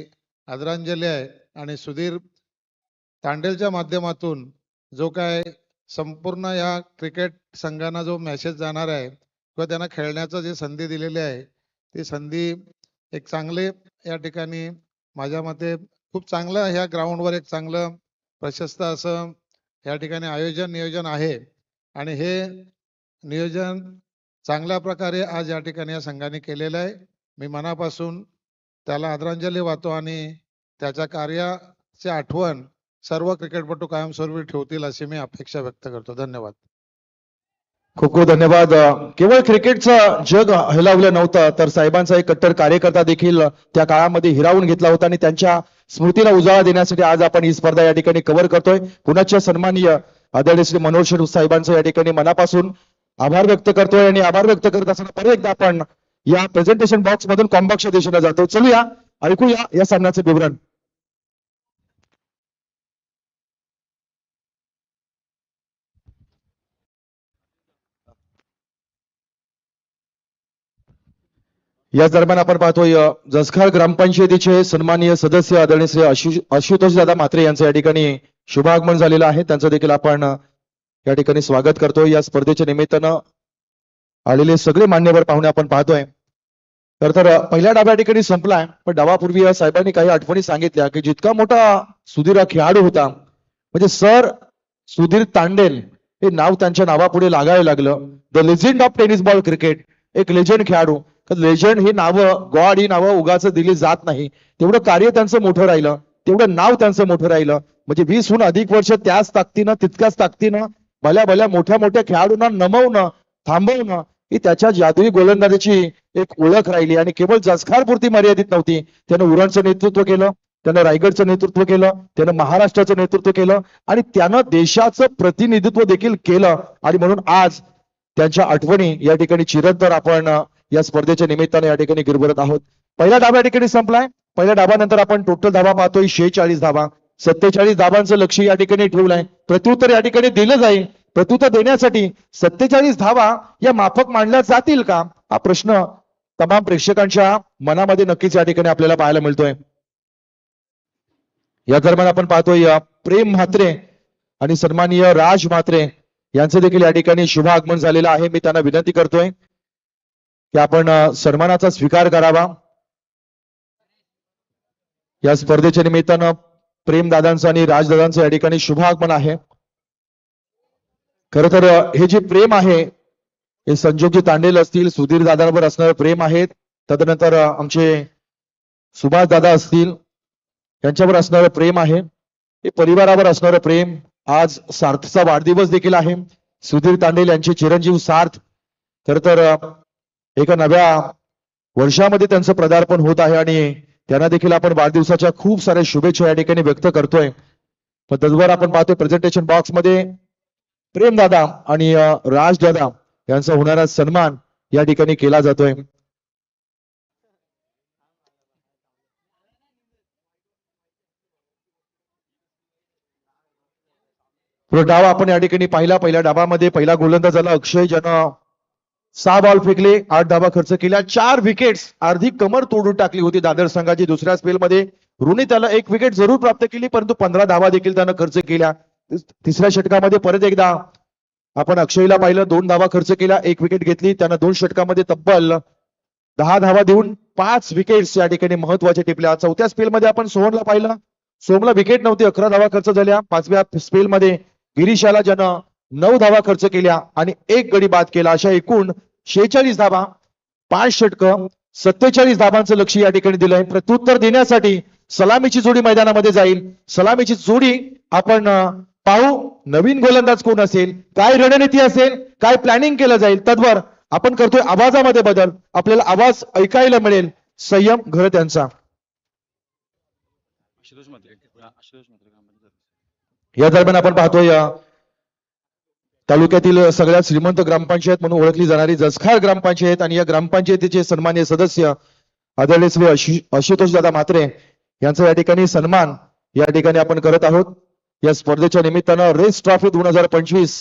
C: आदरांजली आहे. आणि सुधीर तांडेलच्या माध्यमातून जो काय संपूर्ण या क्रिकेट संघांना जो मेसेज जाणार आहे किंवा त्यांना खेळण्याचं जे संधी दिलेली आहे ती संधी एक चांगले या ठिकाणी माझ्या मते खूप चांगलं ह्या ग्राउंडवर एक चांगलं प्रशस्त असं या ठिकाणी नियोजन आहे. आणि हे नियोजन चांगल्या प्रकारे आज या ठिकाणी या संघाने केलेलं आहे. मी मनापासून त्याला आदरांजली वाहतो आणि त्याच्या कार्याची आठवण सर्व क्रिकेटपटू कायमस्वरूपी ठेवतील अशी मी अपेक्षा व्यक्त करतो. धन्यवाद.
A: खूप खूप धन्यवाद. केवळ क्रिकेटचं जग हेलावलं नव्हतं तर साहेबांचा एक कट्टर कार्यकर्ता देखील त्या काळामध्ये हिरावून घेतला होता आणि त्यांच्या स्मृतीला उजाळा देण्यासाठी आज आपण ही स्पर्धा या ठिकाणी कव्हर करतोय. पुण्याच्या सन्माननीय आदरणीय श्री मनोहर शेठ साहेबांचं या ठिकाणी मनापासून आभार व्यक्त करतोय आणि आभार व्यक्त करत असताना परत एकदा आपण या प्रेझेंटेशन बॉक्स मधून कॉम्बॉक्सच्या दिशेने जातो. चलूया ऐकूया या सामन्याचे विवरण. या दरम्यान आपण पाहतोय जसखार ग्रामपंचायतीचे सन्माननीय सदस्य आदरणीय श्री आशुतोष दादा म्हात्रे यांचं या ठिकाणी शुभागमन झालेलं आहे. त्यांचं देखील आपण या ठिकाणी स्वागत करतोय. या स्पर्धेच्या निमित्तानं आलेले सगळे मान्यवर पाहुणे आपण पाहतोय. तर पहिल्या डाव्या ठिकाणी संपलाय पण डावापूर्वी या साहेबांनी काही आठवणी सांगितल्या की जितका मोठा सुधीर हा खेळाडू होता म्हणजे सर सुधीर तांडेल हे नाव त्यांच्या नावापुढे लागायला लागलं. The legend of tennis ball cricket, एक लेजंड खेळाडू. लेजंड ही नावं, गॉड ही नावं उगाच दिली जात नाही. तेवढं कार्य त्यांचं मोठं राहिलं, तेवढं नाव त्यांचं मोठं राहिलं. म्हणजे 20हून अधिक वर्ष त्याच ताकदीनं तितक्याच ताकदीनं भल्या भल्या मोठ्या मोठ्या खेळाडूंना नमवणं, थांबवणं ही त्याच्या जादुई गोलंदाजीची एक ओळख राहिली. आणि केवळ जसखारपुरती मर्यादित नव्हती. त्यानं उरणचं नेतृत्व केलं, त्यानं रायगडचं नेतृत्व केलं, त्यानं महाराष्ट्राचं नेतृत्व केलं आणि त्यानं देशाचं प्रतिनिधित्व देखील केलं. आणि म्हणून आज त्यांच्या आठवणी या ठिकाणी चिरंतन आपण या स्पर्धेच्या निमित्ताने या ठिकाणी गिरबरत आहोत. पहिल्या डाव्या ठिकाणी संपलाय. पहिल्या डावानंतर आपण टोटल धावा पाहतोय 46 धावा. 47 धावांचं लक्ष या ठिकाणी ठेवलंय. प्रत्युत्तर या ठिकाणी दिलं जाईल. प्रत्युत्तर देण्यासाठी 47 धावा या माफक मांडल्या जातील का हा प्रश्न तमाम प्रेक्षकांच्या मनामध्ये नक्कीच या ठिकाणी आपल्याला पाहायला मिळतोय. या दरम्यान आपण पाहतोय प्रेम म्हात्रे आणि सन्माननीय राज म्हात्रे यांचं देखील या ठिकाणी शुभ आगमन झालेलं आहे. मी त्यांना विनंती करतोय की आपण सन्मानाचा स्वीकार करावा. या स्पर्धेच्या निमित्तानं प्रेमदादांचं आणि राजदादांचं या ठिकाणी शुभ आगमन आहे. खर तर हे जे प्रेम आहे हे संजोगजी तांडेल असतील, सुधीर दादांवर असणारं प्रेम आहे. तदनंतर आमचे सुभाष दादा असतील यांच्यावर असणारं प्रेम आहे. हे परिवारावर असणारं प्रेम. आज सार्थचा वाढदिवस देखील आहे. सुधीर तांडेल यांचे चिरंजीव सार्थ खर तर एका नव्या वर्षामध्ये त्यांचं पदार्पण होत आहे आणि त्यांना देखील आपण वाढदिवसाच्या खूप साऱ्या शुभेच्छा या ठिकाणी व्यक्त करतोय. पण तत्वर आपण पाहतोय प्रेझेंटेशन बॉक्स मध्ये प्रेमदादा आणि राजदादा यांचा होणारा सन्मान या ठिकाणी केला जातोय. डाव आपण या ठिकाणी पाहिला. पहिल्या डावामध्ये पहिला गोलंदाज झाला अक्षय, ज्यानं 6 बॉल फेकले, 8 धावा खर्च केल्या, 4 विकेट्स. अर्धी कमर तोडून टाकली होती दादर संघाची. दुसऱ्या स्पेलमध्ये रुनी त्याला 1 विकेट जरूर प्राप्त केली परंतु 15 धावा देखील त्यानं खर्च केल्या. तिसऱ्या षटकामध्ये परत एकदा आपण अक्षयला पाहिलं, 2 धावा खर्च केल्या, 1 विकेट घेतली. त्यानं 2 षटकामध्ये तब्बल 10 धावा देऊन 5 विकेट्स या ठिकाणी महत्वाचे टिपल्या. चौथ्या स्पेलमध्ये आपण सोहनला पाहिलं, सोमला विकेट नव्हती, 11 धावा खर्च झाल्या. 5व्या स्पेलमध्ये गिरीशाला ज्यानं 9 धावा खर्च केल्या आणि 1 गडी बाद केला. अशा एकूण 46 धावा, 5 षटकं, 47 धावांचं लक्ष या ठिकाणी दिलंय. प्रत्युत्तर देण्यासाठी सलामीची जोडी मैदानामध्ये जाईल. सलामीची जोडी आपण पाहू. नवीन गोलंदाज कोण असेल, काय रणनीती असेल, काय प्लॅनिंग केलं जाईल. तद्वर आपण करतोय आवाजामध्ये बदल. आपल्याला आवाज ऐकायला मिळेल संयम घरत यांचा. या दरम्यान आपण पाहतोय तालुक्यातील सगळ्यात श्रीमंत ग्रामपंचायत म्हणून ओळखली जाणारी जसखार ग्रामपंचायत आणि या ग्रामपंचायतीचे सन्माननीय सदस्य आदरणीय श्री आशुतोष दादा म्हात्रे यांचा या ठिकाणी सन्मान या ठिकाणी आपण करत आहोत. या स्पर्धेच्या निमित्तानं रेस ट्रॉफी 2025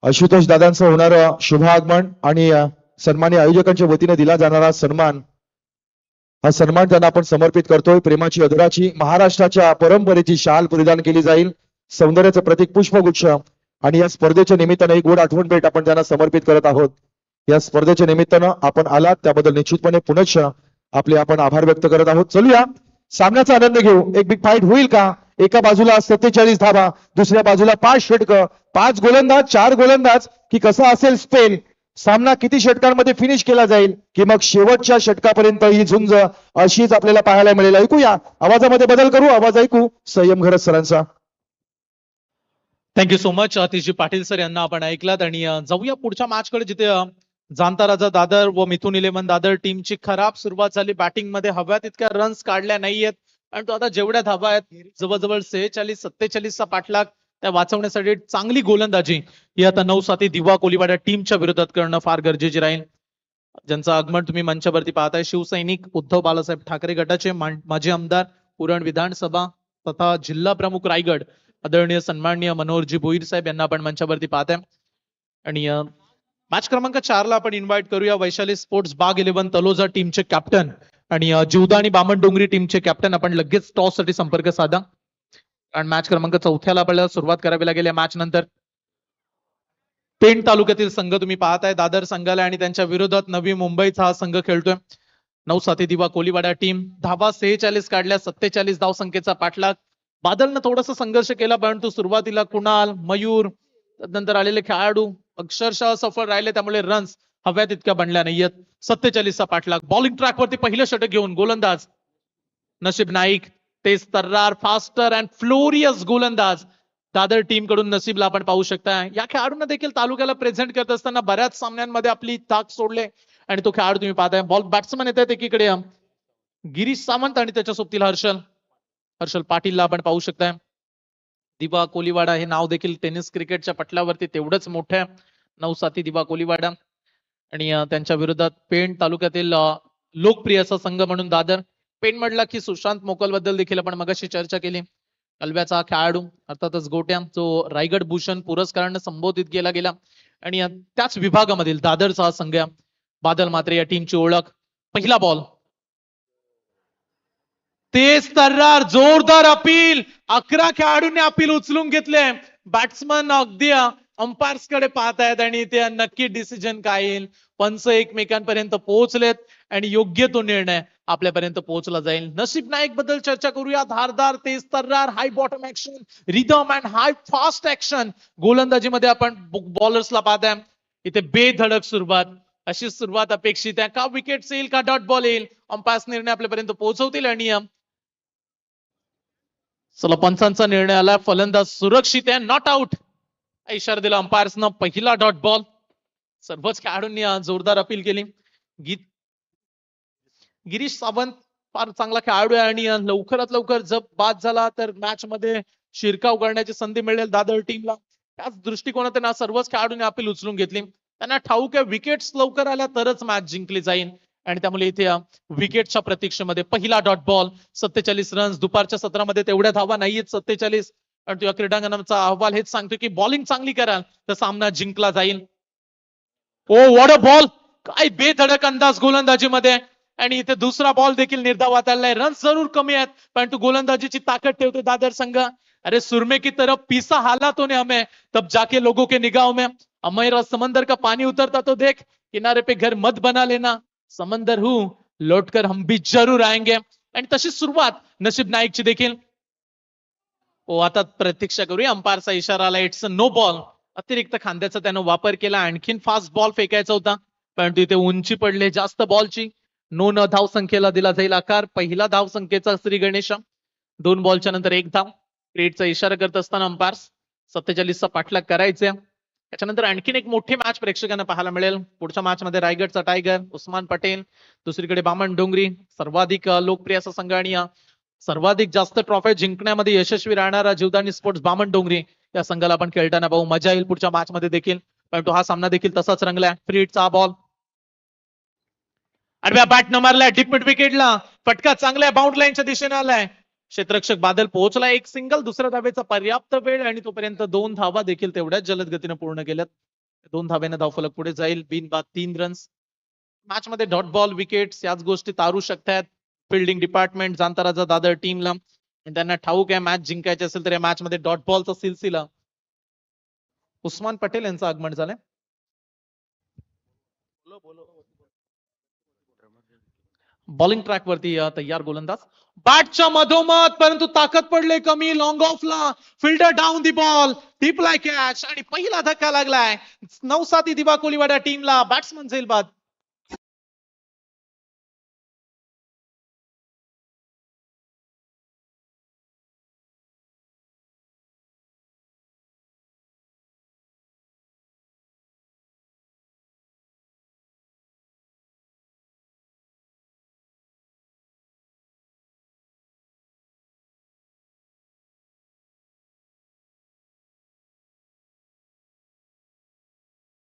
A: आशुतोष दादांचं होणारं शुभ आगमन आणि सन्माननीय आयोजकांच्या वतीने दिला जाणारा सन्मान, हा सन्मान त्यांना आपण समर्पित करतोय. प्रेमाची अधराची महाराष्ट्राच्या परंपरेची शाल परिधान केली जाईल. सौंदर्याचं प्रतीक पुष्पगुच्छ आणि या स्पर्धेच्या निमित्तानं एक गोड आठवण भेट आपण त्यांना समर्पित करत आहोत. या स्पर्धेच्या निमित्तानं आपण आलात त्याबद्दल निश्चितपणे पुनश्च आपले आपण आभार व्यक्त करत आहोत. चलूया सामन्याचा आनंद घेऊ. एक बिग फाईट होईल का? एका बाजूला 47 धावा, दुसऱ्या बाजूला 5 षटकं, 5 गोलंदाज, 4 गोलंदाज की कसा असेल स्पेल सामना किती षटकांमध्ये फिनिश केला जाईल की मग शेवटच्या षटकापर्यंत ही झुंज अशीच आपल्याला पाहायला मिळेल. ऐकूया, आवाजामध्ये बदल करू, आवाज ऐकू संयम घरत सरांचा.
D: Thank you so much Atishji Patil sir यांना आपण ऐकलात आणि जाऊया पुढच्या मॅच कडे जिथे जाणता राजा दादर व मिथुन इलेव्हन दादर टीमची खराब सुरुवात झाली. बॅटिंग मध्ये हव्या तितक्या रन्स काढल्या नाहीयेत आणि तो आता जेवढ्या धावा आहेत जवळजवळ 46-47 चा पाठलाग त्या वाचवण्यासाठी चांगली गोलंदाजी ही आता 9-7 दिवा कोलीवाडा टीमच्या विरोधात करणं फार गरजेचे राहील. ज्यांचं आगमन तुम्ही मंचावरती पाहताय शिवसैनिक उद्धव बाळासाहेब ठाकरे गटाचे माजी आमदार उरण विधानसभा तथा जिल्हा प्रमुख रायगड आदरणीय सन्माननीय मनोहरजी भोईर साहेब यांना आपण मंचावरती पाहताय. आणि मॅच क्रमांक 4 ला आपण इन्व्हाइट करूया वैशाली स्पोर्ट्स बाग 11 तलोजा टीमचे कॅप्टन आणि जिवदा आणि बामणडोंगरी टीमचे कॅप्टन आपण लगेच टॉस साठी संपर्क साधा. आणि मॅच क्रमांक 4 ला आपल्याला सुरुवात करावी लागेल. या मॅच नंतर पेण तालुक्यातील संघ तुम्ही पाहताय दादर संघाला आणि त्यांच्या विरोधात नवी मुंबईचा हा संघ खेळतोय. 9-7 दिवा कोलीवाडा टीम धावा 46 काढल्या, 47 धावसंख्येचा पाठलाग. बादलनं थोडासा संघर्ष केला परंतु सुरुवातीला कुणाल मयूर नंतर आलेले खेळाडू अक्षरशः सफल राहिले त्यामुळे रन्स हव्या तितक्या बनल्या नाहीयेत. 47 चा पाठलाग. बॉलिंग ट्रॅकवरती पहिलं षटक घेऊन गोलंदाज नशीब नाईक तेज तर्रार फास्टर अँड फ्लोरियस गोलंदाज दादर टीम कडून नसीबला आपण पाहू शकता. या खेळाडूंना देखील तालुक्याला प्रेझेंट करत असताना बऱ्याच सामन्यांमध्ये आपली ताक सोडले आणि तो खेळाडू तुम्ही पाहताय. बॉल बॅट्समन येत आहेत एकीकडे गिरीश सावंत आणि त्याच्या सोबतील हर्षल पाटीलला आपण पाहू शकताय. दिवा कोलीवाडा हे नाव देखील टेनिस क्रिकेटच्या पटलावरती तेवढंच मोठं आहे. 9-7 दिवा कोलीवाडा आणि त्यांच्या विरोधात पेण तालुक्यातील लोकप्रिय असा संघ म्हणून दादर. पेण म्हटला की सुशांत मोकल बद्दल देखील आपण मगाशी चर्चा केली. कलव्याचा खेळाडू अर्थातच गोट्या जो रायगड भूषण पुरस्काराने संबोधित केला गेला आणि त्याच विभागामधील दादरचा हा संघ. बादल मात्र या टीमची ओळख. पहिला बॉल तेज तर्रार जोरदार अपील. 11 खेळाडूंनी अपील उचलून घेतले. बॅट्समन अगदी अंपायर्स कडे पाहतायत आणि ते नक्की डिसिजन काय येईल. पंच एकमेकांपर्यंत पोहोचलेत आणि योग्य तो निर्णय आपल्यापर्यंत पोहोचला जाईल. नशीब नाईक बद्दल चर्चा करूया. धारदार तेज तर्रार high bottom action rhythm and high fast action गोलंदाजीमध्ये आपण बॉलर्सला पाहताय. इथे बेधडक सुरुवात अशी सुरुवात अपेक्षित आहे. का विकेट येईल का डॉट बॉल येईल अंपायर्स निर्णय आपल्यापर्यंत पोहोचवतील. आणि चला पंचांचा निर्णय आला. फलंदाज सुरक्षित आहे नॉट आउट इशारा दिला अंपायर्सनं. पहिला डॉट बॉल. सर्वच खेळाडूंनी जोरदार अपील केली. गिरीश सावंत फार चांगला खेळाडू आहे आणि लवकरात लवकर जर बाद झाला तर मॅच मध्ये शिरकाव करण्याची संधी मिळेल दादर टीमला. त्याच दृष्टिकोनातून सर्वच खेळाडूंनी अपील उचलून घेतली. त्यांना ठाऊक आहे विकेट्स लवकर आल्या तरच मॅच जिंकली जाईल आणि त्यामुळे इथे विकेटच्या प्रतीक्षेमध्ये पहिला डॉट बॉल. 47 रन्स. दुपारच्या सत्रामध्ये तेवढ्या धावा नाहीयेत 47 आणि तुझ्या क्रीडांगणाचा अहवाल हेच सांगतो की बॉलिंग चांगली कराल तर सामना जिंकला जाईल. ओ व्हॉट अ बॉल. काय बेधडक अंदाज गोलंदाजीमध्ये आणि इथे दुसरा बॉल देखील निर्धावात आलाय. रन्स जरूर कमी आहेत परंतु गोलंदाजीची ताकद ठेवते दादर संघ. अरे सुरमे की तरफ पीसा हालातों ने हमें तब जाके लोगों के निगाहों में अमेरा समंदर का पानी उतरता तो देख किनारे पे घर मत बना लेना समंदर हूं लौटकर हम भी जरूर आएंगे. आणि तशी सुरुवात नशीब नाईकची देखील. ओ आता प्रतीक्षा करूया. अंपायरचा इशारा आला. It's no ball. अतिरिक्त खांद्याचा त्यानं वापर केला. आणखीन फास्ट बॉल फेकायचा होता परंतु इथे उंची पडले जास्त बॉलची. नो न धाव संख्येला दिला जाईल आकार. पहिला धाव संख्येचा श्री गणेश. 2 बॉलच्या नंतर 1 धाव. क्रिएटचा इशारा करत असताना अंपायर्स 47 चा पाठलाग करायचा. त्याच्यानंतर आणखीन एक मोठी मॅच प्रेक्षकांना पाहायला मिळेल. पुढच्या मॅच मध्ये रायगडचा टायगर उस्मान पटेल दुसरीकडे बामणडोंगरी सर्वाधिक लोकप्रिय असा संघ आणि सर्वाधिक जास्त ट्रॉफी जिंकण्यामध्ये यशस्वी राहणारा जीवदानी स्पोर्ट्स बामणडोंगरी या संघाला आपण खेळताना पाहू. मजा येईल पुढच्या मॅच मध्ये देखील परंतु हा सामना देखील तसाच रंगलाय. फ्रीटचा बॉल आडव्या बॅट न मारलाय डीप मिड विकेटला. फटका चांगला बाउंड लाईनच्या दिशेने आलाय. क्षेत्ररक्षक बादल पोहोचला. एक सिंगल. दुसऱ्या धावेचा पर्याप्त वेळ आणि तोपर्यंत 2 धावा देखील तेवढ्याच जलद गतीने पूर्ण केल्यात. 2 धावेने धावफलक पुढे जाईल. बिनबाद 3 रन्स. मॅच मध्ये डॉट बॉल विकेट्स याच गोष्टी तारू शकतात फिल्डिंग डिपार्टमेंट जाणता राजा दादर टीमला. त्यांना ठाऊक आहे मॅच जिंकायची असेल तर या मॅच मध्ये डॉट बॉलचा सिलसिला. उस्मान पटेल यांचं आगमन झालंय. बॉलिंग ट्रॅक वरती तयार गोलंदाज बॅटच्या मधोमध, परंतु ताकद पडले कमी. लॉंग ऑफला फिल्डर डाऊन दी बॉल, टिपलाय कॅच आणि पहिला धक्का लागलाय. 9-7 दिवा कोलीवाडा टीमला. बॅट्समन झेल बाद.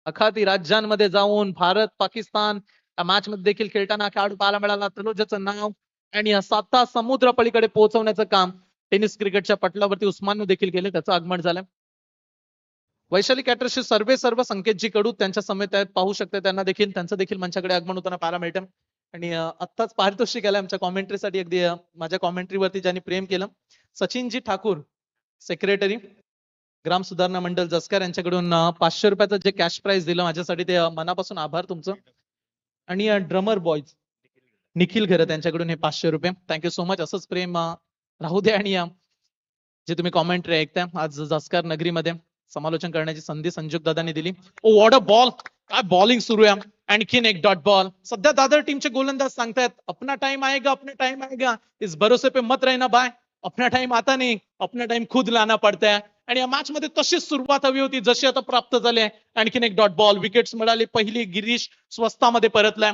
D: अखाती राज्यांमध्ये जाऊन भारत पाकिस्तान या मॅच मध्ये देखील खेळताना खेळाडू पाहायला मिळाला. तनुजाचं नाव आणि 7 समुद्र पलीकडे पोहोचवण्याचं काम टेनिस क्रिकेटच्या पटलावरती उस्मानने देखील केले. त्याचं आगमन झालं. वैशाली कॅटर्सचे सर्व संकेतजी कडू त्यांच्या समेत आहेत, पाहू शकते त्यांना देखील. त्यांचं देखील मंचाकडे आगमन होताना पाहायला मिळतं. आणि आत्ताच पारितोषिक आलं आमच्या कॉमेंट्रीसाठी. अगदी माझ्या कॉमेंट्रीवरती ज्यांनी प्रेम केलं, सचिनजी ठाकूर सेक्रेटरी ग्राम सुधारणा मंडळ जसकर यांच्याकडून 500 रुपयाचं जे कॅश प्राइज दिलं माझ्यासाठी, ते मनापासून आभार तुमचं. आणि ड्रमर बॉयज निखिल घरत त्यांच्याकडून हे 500 रुपये. Thank you so much. असंच प्रेम राहू द्या. आणि जे तुम्ही कॉमेंट्री ऐकताय, आज जसकर नगरीमध्ये समालोचन करण्याची संधी संजुक दादांनी दिली. ओ व्हॉट अ बॉल, काय बॉलिंग सुरू आहे. आणखीन एक डॉट बॉल. सध्या दादर टीमचे गोलंदाज सांगतायत अपना टाइम आएगा, अपना टाइम आएगा, इस भरोसे पे मत रहना बाय. अपना टाइम आता नाही, अपना टाइम खुद लाना पडता है. आणि या मॅच मध्ये तशीच सुरुवात हवी होती जशी आता प्राप्त झाली आहे. आणखीन एक डॉट बॉल. विकेट्स मिळाली. पहिली गिरीश स्वस्तामध्ये परतलाय.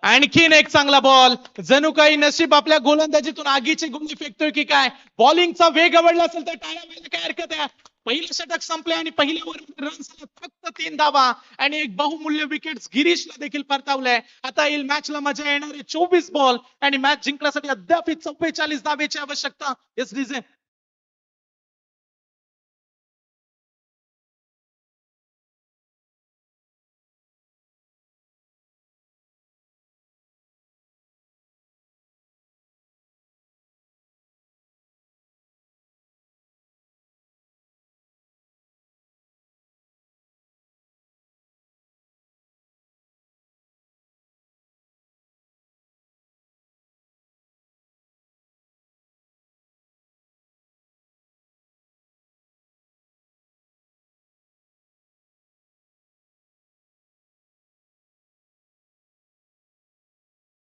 D: आणखीन एक चांगला बॉल. जणू काही नशीब आपल्या गोलंदाजीतून आगीची गुंडी फेकतोय की काय. बॉलिंगचा वेग आवडला असेल तर टाळ्या व्हायला काय हरकत आहे. पहिलं षटक संपले आणि पहिल्या ओव्हरमध्ये रन्स फक्त 3 धावा आणि एक बहुमूल्य विकेट्स गिरीशला देखील परतावलंय. आता येईल मॅचला मजा येणारे 24 बॉल आणि मॅच जिंकण्यासाठी अद्याप 44 धावेची आवश्यकता. Yes DJ.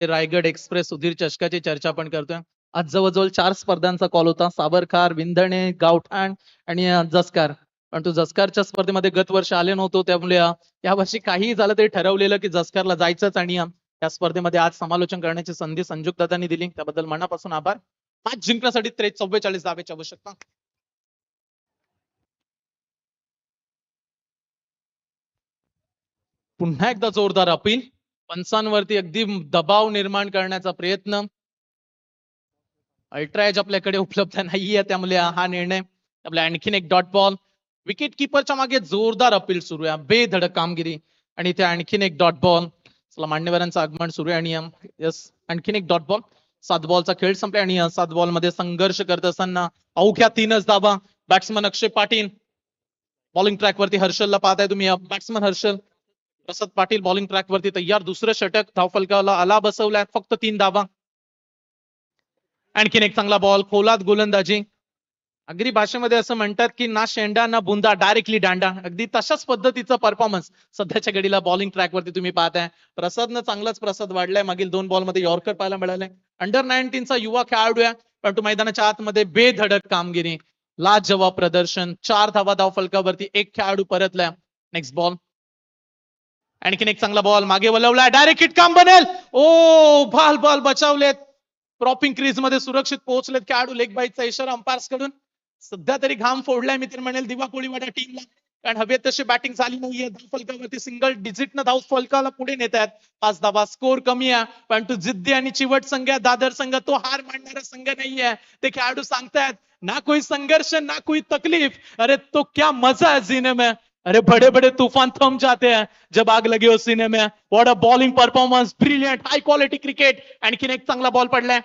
D: Raigad express Sudhir चषकाची चर्चा आपण करतोय. आज जवळजवळ 4 स्पर्धांचा कॉल होता. साबरखार, विंधणे, गावठाण आणि जसकार. पण तो जसकारच्या स्पर्धेमध्ये गत वर्ष आले नव्हतो, त्यामुळे या वर्षी काहीही झालं तरी ठरवलेलं की जसकारला जायचंच. आणि या स्पर्धेमध्ये आज समालोचन करण्याची संधी संजुक दादांनी दिली, त्याबद्दल मनापासून आभार. मॅच जिंकण्यासाठी 44 धावेची आवश्यकता. पुन्हा एकदा जोरदार अपील. पंचांवरती अगदी दबाव निर्माण करण्याचा प्रयत्न. अल्ट्रा एज आपल्याकडे उपलब्ध नाहीये, त्यामुळे हा निर्णय. आपल्या आणखीन एक डॉट बॉल. विकेट किपरच्या मागे जोरदार अपील सुरू आहे, बेधडक कामगिरी. आणि त्या आणखीन एक डॉट बॉल. चला, मान्यवरांचं आगमन सुरू आहे. आणि यस, आणखीन एक डॉट बॉल. 7 बॉलचा खेळ संपला आणि 7 बॉल मध्ये संघर्ष करत असताना अवघ्या 3च धावा. बॅट्समन अक्षय पाटील. बॉलिंग ट्रॅक वरती हर्षलला पाहताय तुम्ही. बॅट्समन हर्षल. प्रसाद पाटील बॉलिंग ट्रॅक वरती तयार. दुसरं षटक धावफलकाला आला बसवलाय. फक्त 3 धावा. आणखीन एक चांगला बॉल. खोलात गोलंदाजी. अगदी भाषेमध्ये असं म्हणतात की ना शेंडा ना बुंदा, डायरेक्टली दांडा. अगदी तशाच पद्धतीचा परफॉर्मन्स सध्याच्या घडीला बॉलिंग ट्रॅक वरती तुम्ही पाहताय. प्रसादनं चांगलाच प्रसाद वाढलाय. मागील 2 बॉल मध्ये यॉर्कर पाहायला मिळाले. अंडर 19 चा युवा खेळाडू आहे, परंतु मैदानाच्या आतमध्ये बेधडक कामगिरी, लाजवाब प्रदर्शन. 4 धावा धावफलकावरती. एक खेळाडू परतलाय. Next ball. आणखीन एक चांगला बॉल. मागे वळवलाय. डायरेक्ट हिट काम बनेल. ओ बॉल बचावलेत. प्रॉपिंग क्रीज मध्ये सुरक्षित पोहोचलेत खेळाडू. लेग बाईटचा इशारा अंपायर्स कडून. सध्या तरी घाम फोडलाय मी तर म्हणेल दिवा कोळीवाडा टीमला, कारण हवेत तशी बॅटिंग झाली नाहीये. धावफलकावरती सिंगल डिजिटनं धावफलकाला पुढे नेत आहेत. 5 धावा. स्कोर कमी आहे, परंतु जिद्दी आणि चिवट संघ आहे दादर संघ. तो हार मानणारा संघ नाहीये. ते खेळाडू सांगतायत ना कोई संघर्ष ना कोई तकलीफ, अरे तो क्या मजा है जीने में. अरे बड़े बड़े तूफान थम जाते हैं जब आग लगी हो सीने में. What a bowling performance. Brilliant high quality cricket. आणखीन एक चांगला बॉल पडलाय.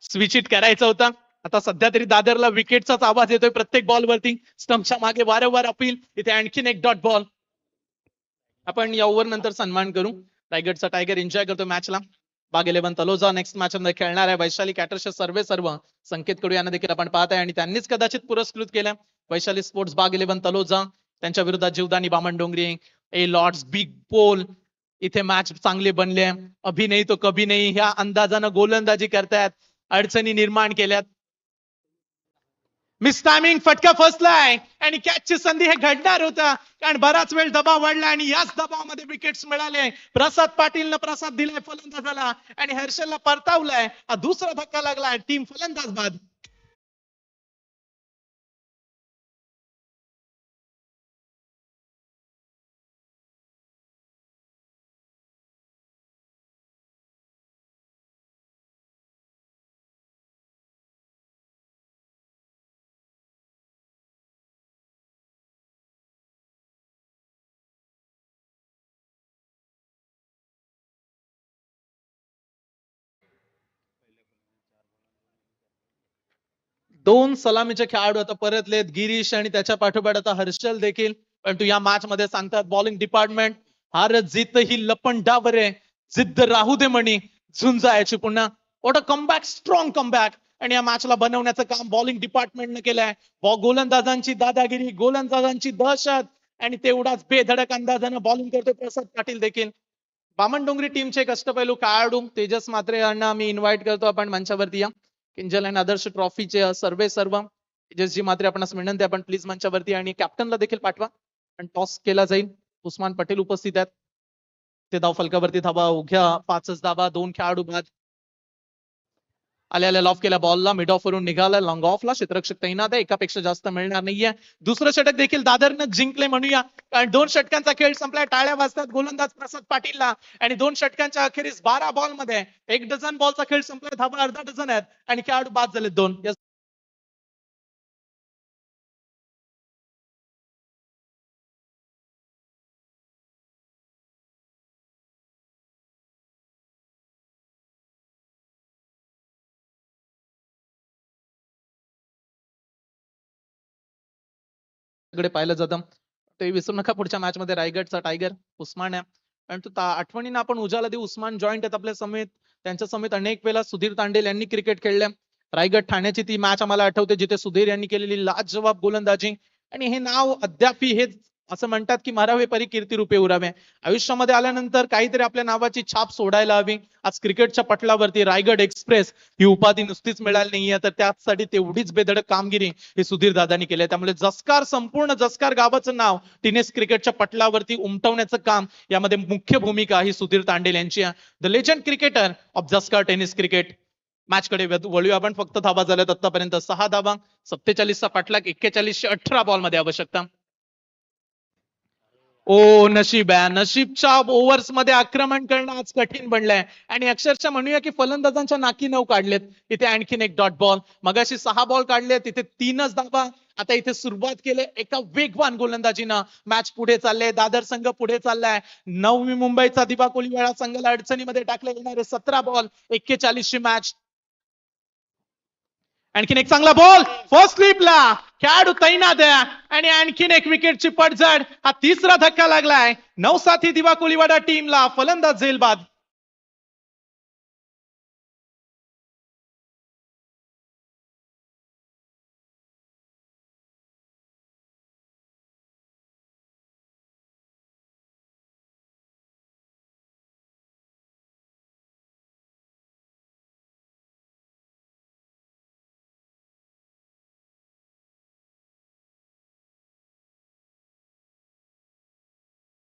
D: स्विच इट करायचं होतं. आता सध्या तरी दादरला विकेटचाच आवाज येतोय प्रत्येक बॉल वरती. स्टंपच्या मागे वारंवार अपील. इथे आणखीन एक डॉट बॉल. आपण या ओव्हर नंतर सन्मान करू. रायगडचा टायगर एन्जॉय करतो मॅचला. बाग 11 तलोजा नेक्स्ट मॅच मध्ये खेळणार आहे. वैशाली कॅटर्सचे सर्व संकेत कडू यांना देखील आपण पाहत आहे आणि त्यांनीच कदाचित पुरस्कृत केलं. वैशाली स्पोर्ट्स बाग 11 तलोजा त्यांच्या विरोधात जीवदानी बामण डोंगरी, ए लॉर्ड्स, बिग पोल इथे मॅच चांगले बनले. अभी नाही तो कभी नाही ह्या अंदाजानं गोलंदाजी करतायत, अडचणी निर्माण केल्यात. मिस टायमिंग, फटका फसलाय आणि कॅचची संधी हे घडणार होता कारण बराच वेळ दबाव वाढला आणि याच दबावामध्ये विकेट्स मिळाले. प्रसाद पाटीलनं प्रसाद दिलाय फलंदाजाला आणि हर्षलला परतावलाय. हा दुसरा धक्का लागलाय. टीम फलंदाज बाद. दोन सलामीचे खेळाडू आता परतलेत, गिरीश आणि त्याच्या पाठोपाठ आता हर्षल देखील. परंतु या मॅच मध्ये सांगतात बॉलिंग डिपार्टमेंट हार जीत ही लपंडावर आहे, जिद्द राहू दे म्हणी झुंजायची पुन्हा. What a comeback, strong comeback. आणि या मॅचला बनवण्याचं काम बॉलिंग डिपार्टमेंटने केलंय. गोलंदाजांची दादागिरी, गोलंदाजांची दहशत आणि तेवढाच बेधडक अंदाजानं बॉलिंग करतोय प्रसाद पाटील देखील. बामण डोंगरी टीमचे कष्टपैलू खेळाडू तेजस म्हात्रे यांना मी इन्व्हाइट करतो. आपण मंचावरती या. किंजल आणि आदर्श ट्रॉफीचे सर्व तेजसजी म्हात्रे आपणास विनंती आपण प्लीज मंचावरती आणि कॅप्टनला देखील पाठवा आणि टॉस केला जाईल. उस्मान पटेल उपस्थित आहेत. ते धाव फलकावरती धावा उघ्या 5च धावा, 2 खेळाडू बाद. आल्या लॉफ केला बॉलला, मिड ऑफ वरून निघाला लॉंग ऑफला. क्षेत्ररक्षक तैनात आहे, एकापेक्षा जास्त मिळणार नाहीये. दुसरं षटक देखील दादरनं जिंकले म्हणूया कारण 2 षटकांचा खेळ संपलाय. टाळ्या वाजतात गोलंदाज प्रसाद पाटीलला आणि 2 षटकांच्या अखेरीस 12 बॉल मध्ये 1 डझन बॉलचा खेळ संपलाय. धावा अर्धा डझन आहेत आणि खेळाडू बाद झाले 2. कडे पाहिलं जातं. ते विसरू नका पुढच्या मॅच मध्ये रायगडचा टायगर उस्मान आहे. परंतु आठवणीनं आपण उजाला देऊ, उस्मान जॉईंट आहेत आपल्या समेत. त्यांच्या समेत अनेक वेळा सुधीर तांडेल यांनी क्रिकेट खेळले. रायगड ठाण्याची ती मॅच आम्हाला आठवते जिथे सुधीर यांनी केलेली लाजवाब गोलंदाजी. आणि हे नाव अद्यापही हे असं म्हणतात की मारावे परी कीर्ती रूपे उरावे. आयुष्यामध्ये आल्यानंतर काहीतरी आपल्या नावाची छाप सोडायला हवी. आज क्रिकेटच्या पटलावरती रायगड एक्सप्रेस ही उपाधी नुसतीच मिळाली नाहीये तर त्यासाठी तेवढीच बेधडक कामगिरी ही सुधीर दादांनी केली आहे. त्यामुळे जसकार, संपूर्ण जसकार गावाचं नाव टीनेस क्रिकेटच्या पटलावरती उमटवण्याचं काम यामध्ये मुख्य भूमिका ही सुधीर तांडेल यांची आहे. The legend cricketer of Jaskar tennis cricket. Match कडे वळूया आपण. फक्त धावा झाल्यात आतापर्यंत 6 धावा, 47चा पाठलाग, 4118 बॉल मध्ये आवश्यकता. ओ नशीब आहे, नशीबच्या ओव्हर्स मध्ये आक्रमण करणं आज कठीण बनलंय आणि अक्षरशः म्हणूया की फलंदाजांच्या नाकी 9 काढलेत. इथे आणखीन एक डॉट बॉल. मगाशी 6 बॉल काढले, तिथे 3च धावा. आता इथे सुरुवात केली एका वेगवान गोलंदाजीनं. मॅच पुढे चालले, दादर संघ पुढे चाललाय. नवी मुंबईचा दिवा कोळीवाडा संघाला अडचणीमध्ये टाकले येणारे 17 बॉल, 41ची मॅच. आणखीन एक चांगला बॉल फर्स्ट स्लिपला, खेळाडू तैनात आहे आणि आणखीन एक विकेटची पडझड. हा 3रा धक्का लागलाय. 9-7 दिवा कोळीवाडा टीमला. फलंदाज झेलबाद.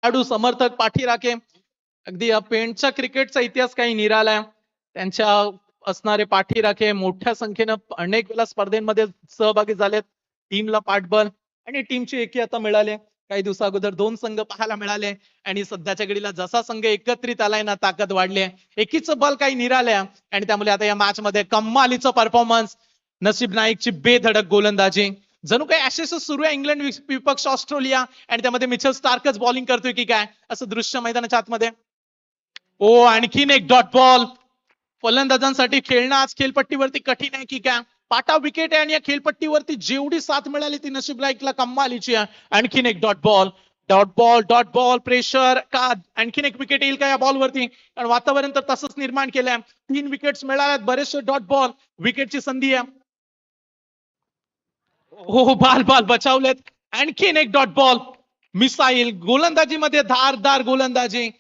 D: खेळाडू, समर्थक पाठी राखे. अगदी पेंटच्या क्रिकेटचा इतिहास काही निराला आहे. त्यांच्या असणारे पाठी राखे मोठ्या संख्येनं अनेक वेळा स्पर्धेमध्ये सहभागी झालेत. टीमला पाठबळ आणि टीमची एकी आता मिळाले. काही दिवसा अगोदर 2 संघ पाहायला मिळाले आणि सध्याच्या घडीला जसा संघ एकत्रित आलाय ना ताकद वाढली. एकीचं बल काही निराले आणि त्यामुळे आता या मॅच मध्ये कमालीचं परफॉर्मन्स. नसीब नाईकची बेधडक गोलंदाजी. जणू काही ऍशेस सुरू आहे इंग्लंड विपक्ष ऑस्ट्रेलिया आणि त्यामध्ये मिचेल स्टार्कच बॉलिंग करतोय की काय असं दृश्य मैदानाच्या आतमध्ये. ओ आणखीन एक डॉट बॉल. फलंदाजांसाठी खेळणं आज खेळपट्टीवरती कठीण आहे की काय. पाटा विकेट आहे आणि या खेळपट्टीवरती जेवढी साथ मिळाली ती नशीब नाईकला कमालीची आहे. आणखीन एक dot ball. Dot ball pressure का आणखीन एक विकेट येईल का या बॉलवरती, कारण वातावरण तर तसंच निर्माण केलंय. 3 विकेट्स मिळाल्यात, बरेचसे डॉट बॉल, विकेटची संधी आहे. हो बाल बाल बचावलेत. आणखीन एक डॉट बॉल, मिसाईल. गोलंदाजीमध्ये धारदार गोलंदाजी.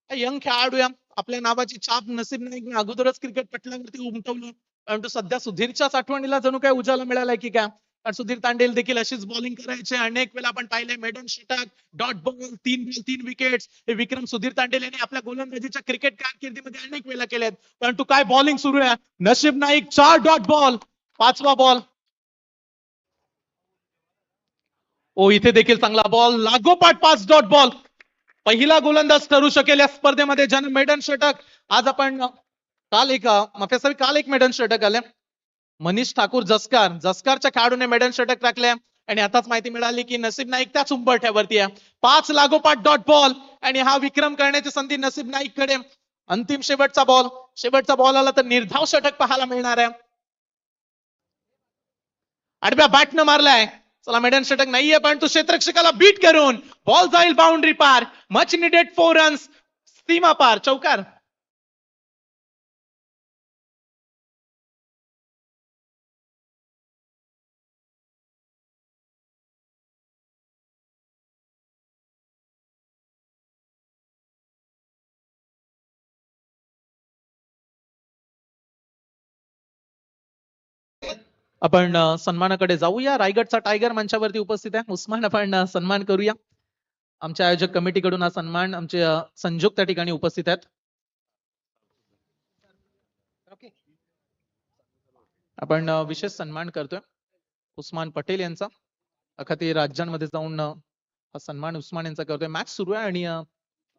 D: यंग खेळाडू आहे, आपल्या नावाची छाप नसीब नाईकने अगोदरच क्रिकेट पटलावरती उमटवलं, परंतु सध्या सुधीरच्याच आठवणीला जणू काय उजाला मिळालाय की काय. कारण सुधीर तांडेल देखील अशीच बॉलिंग करायचे, अनेक वेळा आपण पाहिले. मेडन षटक, डॉट बॉल, 3 विकेट्स. हे विक्रम सुधीर तांडेल यांनी आपल्या गोलंदाजीच्या क्रिकेट कारकिर्दीमध्ये अनेक वेळा केलेत. परंतु काय बॉलिंग सुरू आहे. नशीब नाईक 4 डॉट बॉल, 5वा बॉल. ओ इथे देखील चांगला बॉल, लागोपाठ 5 डॉट बॉल. पहिला गोलंदाज ठरू शकेल या स्पर्धेमध्ये ज्यानं मेडन षटक. आज आपण काल एक मेडन षटक आले. मनीष ठाकूर जसकारच्या खेळाडूने मेडन षटक टाकले, आणि आताच माहिती मिळाली की नसीब नाईक त्याच उंबरठ्यावरती आहे. 5 लागोपाठ डॉट बॉल, आणि हा विक्रम करण्याची संधी नसीब नाईक कडे. अंतिम शेवटचा बॉल आला तर निर्धाव षटक पाहायला मिळणार आहे. आडव्या बॅटनं मारलाय. चला मेडन षटक नाहीये, पण तो क्षेत्ररक्षकाला बीट करून बॉल जाईल बाउंड्री पार. मच निडेड 4 रन्स, सीमा पार, चौकार. आपण सन्मानाकडे जाऊया. रायगडचा टायगर मंचावरती उपस्थित आहे. उस्मान, आपण सन्मान करूया. आमच्या आयोजक कमिटीकडून हा सन्मान आमचे संजोग त्या ठिकाणी उपस्थित आहेत. आपण विशेष सन्मान करतोय उस्मान पटेल यांचा. अखाती राज्यांमध्ये जाऊन हा सन्मान उस्मान यांचा करतोय. मॅच सुरू आहे, आणि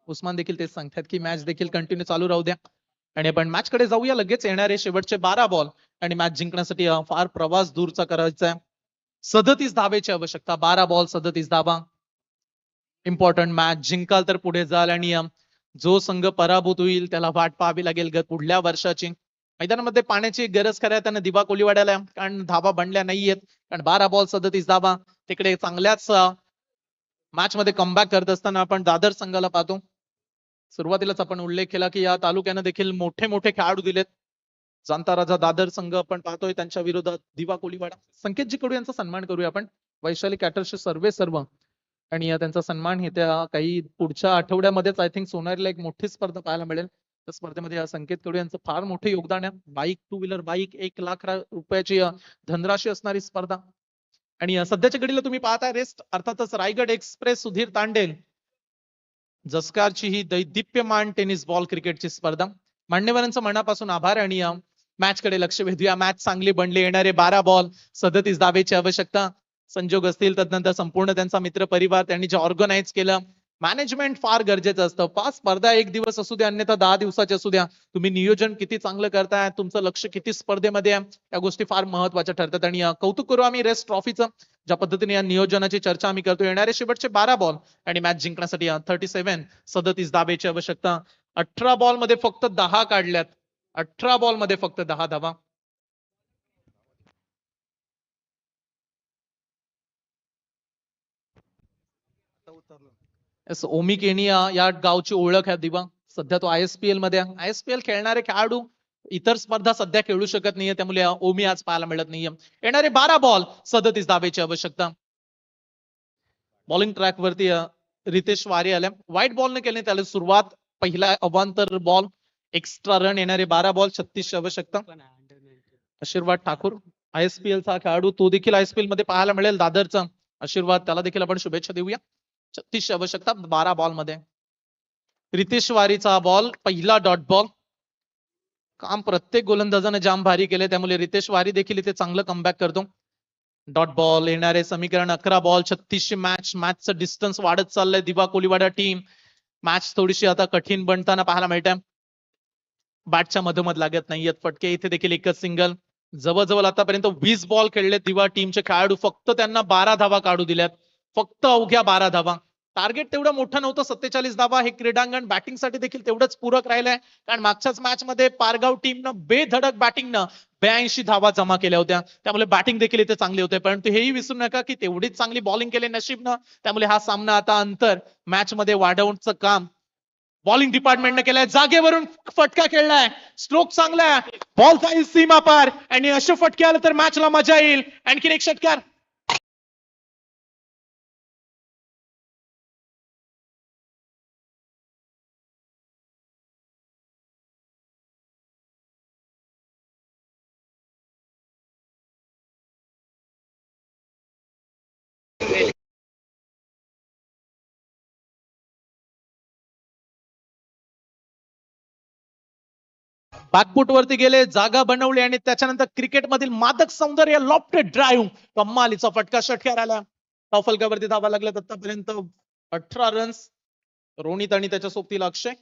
D: उस्मान देखील तेच सांगतात की मॅच देखील कंटिन्यू चालू राहू द्या. आणि आपण मॅच कडे जाऊया. लगेच येणारे शेवटचे 12 बॉल, आणि मॅच जिंकण्यासाठी फार प्रवास दूरचा करायचा आहे. 37 धावेची आवश्यकता. 12 बॉल 37 धावा. Important match. जिंकाल तर पुढे जाल, आणि जो संघ पराभूत होईल त्याला वाट पाहावी लागेल पुढल्या वर्षाची. मैदानामध्ये पाण्याची गरज करायला त्यांना दिवा कोलीवाड्याला, कारण धावा बनल्या नाहीयेत. कारण 12 बॉल 37 धावा. तिकडे चांगल्याच मॅच मध्ये कमबॅक करत असताना आपण दादर संघाला पाहतो. सुरुवातीलाच आपण उल्लेख केला की या तालुक्यानं देखील मोठे मोठे खेळाडू दिलेत. जाणता राजा दादर संघ आपण पाहतोय, त्यांच्या विरोधात दिवा कोलीवाडा. संकेतजी कडू यांचा सन्मान करूया आपण. वैशाली कॅटर्सचे सर्व, आणि त्यांचा सन्मान हे त्या काही पुढच्या आठवड्यामध्येच आय थिंक सोनारीला एक मोठी स्पर्धा पाहायला मिळेल. त्या स्पर्धेमध्ये संकेत कडू यांचं फार मोठे योगदान आहे. बाईक, 2 व्हीलर बाईक, 1 लाख रुपयाची धनराशी असणारी स्पर्धा. आणि सध्याच्या घडीला तुम्ही पाहताय रेस्ट, अर्थातच रायगड एक्सप्रेस सुधीर तांडेल जसकारची ही दैदिप्यमान टेनिस बॉल क्रिकेटची स्पर्धा. मान्यवरांचं मनापासून आभार, आणि मॅच कडे लक्ष वेधूया. मॅच चांगली बनली. येणारे 12 बॉल 37 धावेची आवश्यकता. संजोग असतील, तदनंतर संपूर्ण त्यांचा मित्र परिवार, त्यांनी जे ऑर्गनाईज केलं, मॅनेजमेंट फार गरजेचं असतं. 5 स्पर्धा एक दिवस असू द्या, अन्यथा 10 दिवसाचे असू द्या, तुम्ही नियोजन किती चांगलं करताय, तुमचं लक्ष किती स्पर्धेमध्ये आहे, या गोष्टी फार महत्वाच्या ठरतात. आणि कौतुक करू आम्ही रेस्ट ट्रॉफीचं, ज्या पद्धतीने या नियोजनाची चर्चा आम्ही करतो. येणारे शेवटचे 12 बॉल, आणि मॅच जिंकण्यासाठी 37 धावेची आवश्यकता. 18 बॉल मध्ये फक्त 10 काढल्यात. 18 बॉल मध्ये फक्त 10 धावा. ओमी केनिया या गावची ओळख आहे दिवा. सध्या तो ISPL मध्ये आहे. ISPL खेळणारे खेळाडू इतर स्पर्धा सध्या खेळू शकत नाहीये, त्यामुळे ओमी आज पाहायला मिळत नाहीये. येणारे 12 बॉल 37 धावेची आवश्यकता. बॉलिंग ट्रॅक वरती रितेश वारे आल्या. व्हाईट बॉलने केली त्याला सुरुवात. पहिला अवांतर बॉल, एक्स्ट्रा रन. येणारे 12 बॉल 36 ची आवश्यकता. आशीर्वाद ठाकूर ISPL चा खेळाडू, तो देखील ISPL मध्ये पाहायला मिळेल दादरचा. आशीर्वाद, त्याला देखील आपण शुभेच्छा देऊया. 36 ची आवश्यकता 12 बॉल मध्ये. रितेश वारीचा बॉल, पहिला डॉट बॉल. काम प्रत्येक गोलंदाजाने जाम भारी केले, त्यामुळे रितेश वारी देखील इथे चांगलं कमबॅक करतो. Dot ball. येणारे समीकरण 11 बॉल 36 ची मॅच. मॅचचं डिस्टन्स वाढत चाललंय. दिवा कोलीवाडा टीम मॅच थोडीशी आता कठीण बनताना पाहायला मिळते. बॅटच्या मधोमध लागत नाहीयेत फटके. इथे देखील एकच सिंगल. जवळजवळ आतापर्यंत 20 बॉल खेळले दिवा टीमचे खेळाडू, फक्त त्यांना 12 धावा काढू दिल्यात. फक्त अवघ्या 12 धावा. टार्गेट तेवढं मोठं नव्हतं 47 धावा. हे क्रीडांगण बॅटिंगसाठी देखील तेवढंच पूरक राहिलंय, कारण मागच्याच मॅच मध्ये पारगाव टीमनं बेधडक बॅटिंगनं 82 धावा जमा केल्या होत्या. त्यामुळे बॅटिंग देखील इथे चांगली होते, परंतु हेही विसरू नका की तेवढीच चांगली बॉलिंग केली नशीबनं. त्यामुळे हा सामना आता अंतर मॅच मध्ये वाढवण्याचं काम बॉलिंग डिपार्टमेंटने केलंय. जागेवरून फटका खेळलाय, स्ट्रोक चांगला आहे, बॉल जाईल सीमा पार आणि असे फटके आले तर मॅचला मजा येईल. आणखीन एक षटकार. बॅकफुट वरती गेले, जागा बनवली आणि त्याच्यानंतर क्रिकेट मधील मादक सौंदर्य लॉफ्टेड ड्राईव्ह, कमालीचा फटका षटकार आला. फलकावरती धावा लागल्यात आतापर्यंत 18 रन्स. रोनित आणि त्याच्या सोबतीला अक्षय.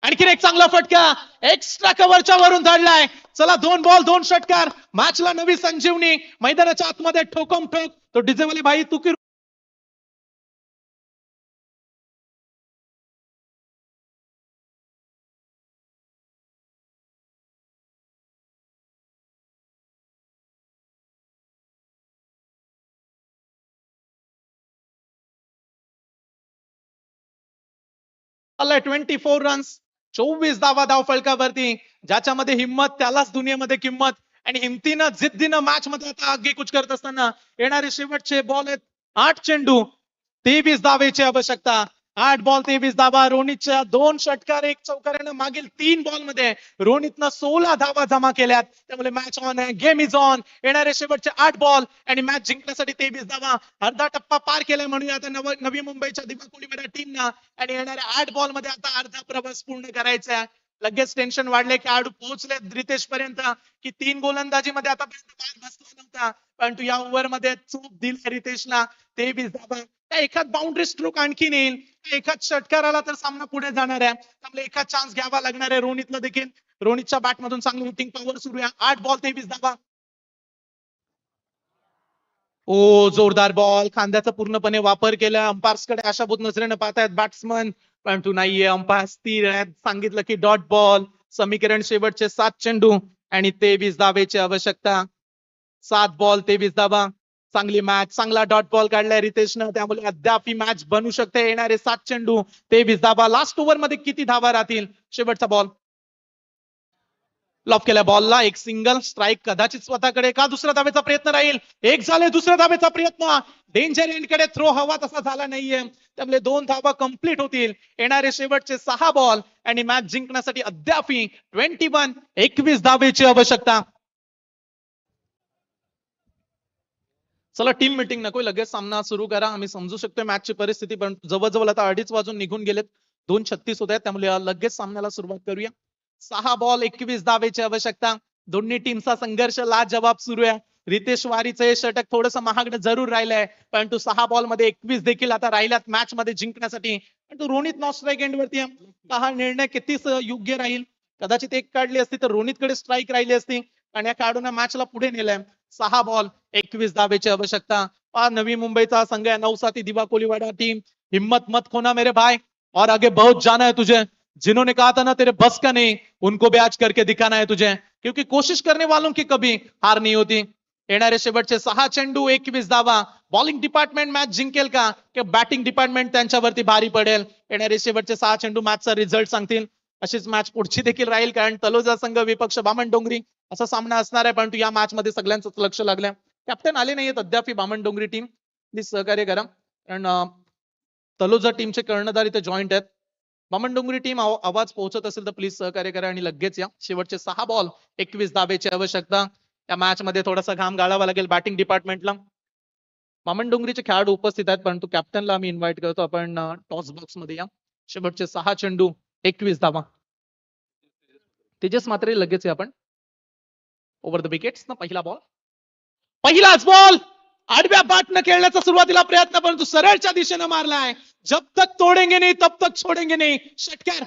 D: आणखीन एक चांगला फटका एक्स्ट्रा कव्हरच्या वरून धाडलाय. चला 2 बॉल 2 षटकार, मॅचला नवी संजीवनी. मैदानाच्या आतमध्ये ठोकम ठोक. तो डिझेवाले भाई तू की आलाय 24 रन्स, 24 धावा धाव फलकावरती. ज्याच्यामध्ये हिम्मत त्यालाच दुनियेमध्ये किंमत. आणि हिमतीनं जिद्दीनं मॅच मध्ये आता आगेकूच करत असताना येणारे शेवटचे बॉल आहेत 8 चेंडू 23 धावेची आवश्यकता. 8 बॉल 23 धावा. रोनितच्या 2 षटकार 1 चौकारानं मागील 3 बॉल मध्ये रोनितनं 16 धावा जमा केल्यात. त्यामुळे मॅच ऑन आहे, गेम इज ऑन. येणारे शेवटचे 8 बॉल आणि मॅच जिंकण्यासाठी 23 धावा. अर्धा टप्पा पार केलाय म्हणूया आता नवी मुंबईच्या दिवाकोलीवाडा टीमनं. आणि येणाऱ्या 8 बॉल मध्ये आता अर्धा प्रवास पूर्ण करायचा आहे. लगेच टेन्शन वाढले, खेळाडू पोहोचले रितेश पर्यंत की 3 गोलंदाजीमध्ये आतापर्यंत बाहेर बसला नव्हता, परंतु या ओव्हर मध्ये चूक दिली रितेशला. 23 धावा. एखाद बाउंड्री स्ट्रोक आणखीन येईल, एखाद षटकार आला तर सामना पुढे जाणार आहे. त्यामुळे एखाद चान्स घ्यावा लागणार आहे रोनितला देखील. रोनितच्या बॅट मधून चांगली हिटिंग पॉवर सुरू आहे. 8 बॉल 23 धावा. ओ जोरदार बॉल, खांद्याचा पूर्णपणे वापर केला. अंपायर्सकडे आशाभूत नजरेने पाहतायत बॅट्समन, परंतु नाहीये. अंपायर स्थिर आहेत. सांगितलं की डॉट बॉल. समीकरण शेवटचे 7 चेंडू आणि 23 धावेची आवश्यकता. 7 बॉल 23 धावा. चांगली मॅच, चांगला डॉट बॉल काढलाय रितेशनं. त्यामुळे अद्याप ही मॅच बनू शकते. येणारे 7 चेंडू 23 धावा. लास्ट ओव्हर मध्ये किती धावा राहतील? शेवटचा बॉल लॉफ केल्या बॉलला. एक सिंगल स्ट्राईक कदाचित स्वतःकडे का दुसऱ्या धावेचा प्रयत्न राहील. एक झाले दुसऱ्या धावेचा प्रयत्न. डेंजर एंड कडे थ्रो हवा तसा झाला नाहीये. त्यामुळे 2 धावा कंप्लीट होतील. येणारे शेवटचे 6 बॉल आणि मॅच जिंकण्यासाठी अद्याप 21 धावेची आवश्यकता. चला टीम मीटिंग नको, लगेच सामना सुरू करा. आम्ही समजू शकतो मॅचची परिस्थिती, पण जवळजवळ आता 2:30 वाजून निघून गेलेत. 2:36 होत आहेत. त्यामुळे लगेच सामन्याला सुरुवात करूया. 6 बॉल 21 धावेची आवश्यकता. दोन्ही टीमचा संघर्ष लाजवाब सुरू आहे. रितेश वारीचं हे षटक थोडंसं महागडं जरूर राहिलंय, परंतु 6 बॉल मध्ये 21 देखील आता राहिल्यात मॅच मध्ये जिंकण्यासाठी. परंतु रोनित नॉट स्ट्राईक एंड वरती हा निर्णय किती योग्य राहील. कदाचित एक काढली असती तर रोनितकडे स्ट्राईक राहिली असती आणि या खेळाडूंना मॅचला पुढे नेलंय. 6 बॉल 21 धावेची आवश्यकता. नवी मुंबईचा संघ है, 9 दिवाकोलीवाडा टीम. हिम्मत मत खोना मेरे भाई, और आगे बहुत जाना है तुझे. जिन्होंने कहा था ना तेरे बस का नहीं, उनको भी आज करके दिखाना है तुझे, क्योंकि कोशिश करने वालों की कभी हार नहीं होती. येणारे शेवटचे 6 चेंडू 21 धावा. बॉलिंग डिपार्टमेंट मॅच जिंकेल का की बॅटिंग डिपार्टमेंट त्यांच्यावरती भारी पडेल? येणारे शेवटचे 6 चेंडू मॅचचा रिझल्ट सांगतील. अशीच मॅच पुढची देखील राहील, कारण तलोजा संघ विपक्ष बामणडोंगरी असा सामना असणार आहे. परंतु या मॅच मध्ये सगळ्यांचं लक्ष लागलंय. कॅप्टन आले नाहीयेत अद्याप बामणडोंगरी टीम. प्लीज सहकार्य करा, कारण तलोजा टीमचे कर्णधार इथे जॉईंट आहेत. बामणडोंगरी टीम आवाज पोहोचत असेल तर प्लीज सहकार्य करा आणि लगेच या. शेवटचे 6 बॉल 21 धावेची आवश्यकता. या मॅच मध्ये थोडासा घाम गाळावा लागेल बॅटिंग डिपार्टमेंटला. बामणडोंगरीचे खेळाडू उपस्थित आहेत, परंतु कॅप्टनला आम्ही इन्व्हाइट करतो. आपण टॉस बॉक्स मध्ये या. शेवटचे 6 चेंडू 21 धावा. तेजस मात्र लगेच या आपण. ओव्हर द विकेट्स ना पहिला बॉल. पहिलाच बॉल आडव्या बॅटनं खेळण्याचा सुरुवातीला प्रयत्न, परंतु सरळच्या दिशेनं मारलाय. जब तक तोडेंगे नहीं तब तक छोडेंगे नहीं. षटकार.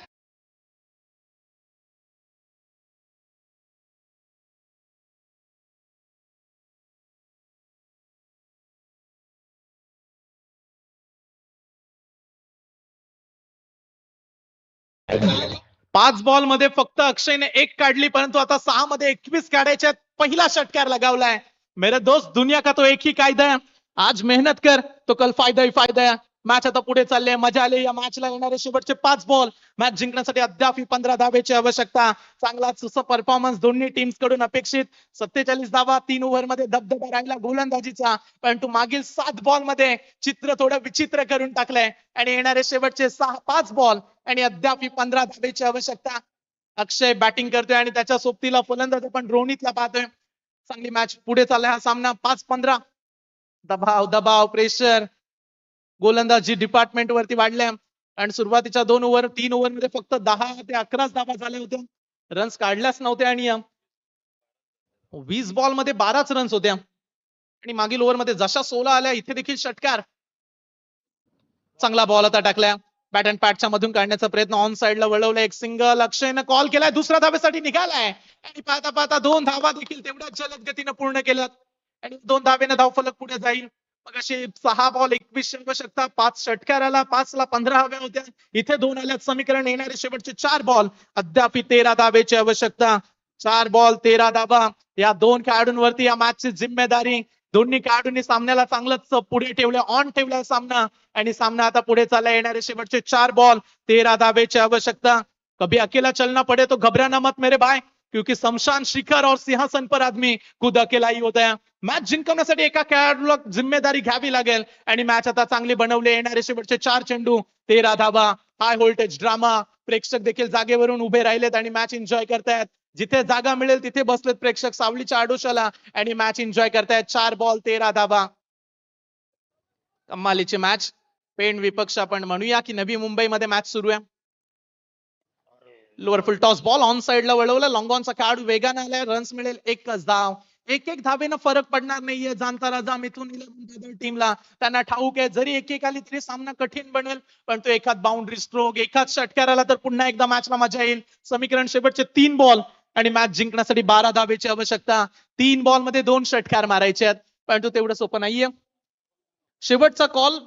D: 5 बॉल मध्ये फक्त अक्षयने 1 काढली, परंतु आता 6 मध्ये 21 काढायच्या आहेत. पहिला षटकार लगावलाय. मेरे दोस्त, दुनिया का तो एक ही कायदा है, आज मेहनत कर तो कल फायदा ही फायदा है. मॅच आता पुढे चालले, मजा आली या मॅचला. येणारे शेवटचे 5 बॉल, मॅच जिंकण्यासाठी अद्याप 15 धावेची आवश्यकता. चांगला परफॉर्मन्स दोन्ही टीम्स कडून अपेक्षित. 47 धावा 3 ओव्हर मध्ये दबदबा राहिला गोलंदाजीचा, परंतु मागील 7 बॉल मध्ये चित्र थोडं विचित्र करून टाकलंय. आणि येणारे शेवटचे 5 बॉल आणि अद्याप 15 धावेची आवश्यकता. अक्षय बॅटिंग करतोय आणि त्याच्या सोबतीला फलंदाज आपण रोहितला पाहतोय. चांगली मॅच पुढे चाललाय हा सामना. 5-15 दबाव दबाव प्रेशर गोलंदाजी डिपार्टमेंट वरती वाढल्या. आणि सुरुवातीच्या 3 ओव्हर मध्ये फक्त 10 ते 11 धावा झाल्या होत्या. रन्स काढल्याच नव्हत्या आणि 20 बॉल मध्ये 12च रन्स होत्या. आणि मागील ओव्हर मध्ये जशा 16 आल्या, इथे देखील षटकार. चांगला बॉल आता टाकलाय. बॅट अँड पॅटच्या मधून काढण्याचा प्रयत्न, ऑन साइडला वळवलं. एक सिंगल अक्षयनं कॉल केलाय, दुसऱ्या धावेसाठी निघालाय. आणि पाहता पाहता 2 धावा देखील तेवढ्याच जलद गतीनं पूर्ण केल्यात. आणि 2 धावेनं धावफलक पुढे जाईल. मग अशी 6 बॉल 21 आवश्यकता. 5 षटकार आला, 5 ला 15 हव्या होत्या. इथे 2 आल्यात. समीकरण येणारे शेवटचे 4 बॉल, अद्याप 13 धावेची आवश्यकता. 4 बॉल 13 धावा. या 2 खेळाडूंवरती या मॅचची जिम्मेदारी. दोन्ही खेळाडूंनी सामन्याला चांगलंच पुढे ठेवलं, ऑन ठेवलाय सामना. आणि सामना आता पुढे चालला. येणारे शेवटचे 4 बॉल 13 धावेची आवश्यकता. कभी अकेला चलना पडे तो घबराना मत मेरे भाई, क्योंकि शमशान शिखर और सिंहासन पर आदमी खुद अकेला ही होता है. मॅच जिंकवण्यासाठी एका खेळाडूला जिम्मेदारी घ्यावी लागेल. आणि मॅच आता चांगली बनवली. येणारे शेवटचे 4 चेंडू 13 धावा. High voltage drama. प्रेक्षक देखील जागेवरून उभे राहिलेत आणि मॅच एन्जॉय करतायत. जिथे जागा मिळेल तिथे बसलेत प्रेक्षक सावलीच्या आडोशाला आणि मॅच एन्जॉय करतायत. 4 बॉल 13 धावा. कमालीची मॅच. पेन विपक्ष आपण म्हणूया की नवी मुंबईमध्ये मॅच सुरू आहे. Lower full toss ball on साइडला वळवलं. लॉंग ऑनचा खेळाडू वेगाने आलाय. रन्स मिळेल 1च धाव. 1-1 धावेनं फरक पडणार नाहीये जाणता राजा मिथून टीमला. त्यांना ठाऊक आहे जरी 1-1 आली तरी सामना कठीण बनेल, पण तो एखाद बाउंड्री स्ट्रोक, एखाद षटकार आला तर पुन्हा एकदा मॅचला मजा येईल. समीकरण शेवटचे 3 बॉल आणि मॅच जिंकण्यासाठी 12 धावेची आवश्यकता. 3 बॉल मध्ये 2 षटकार मारायचे आहेत, परंतु तेवढं सोपं नाहीये. शेवटचा call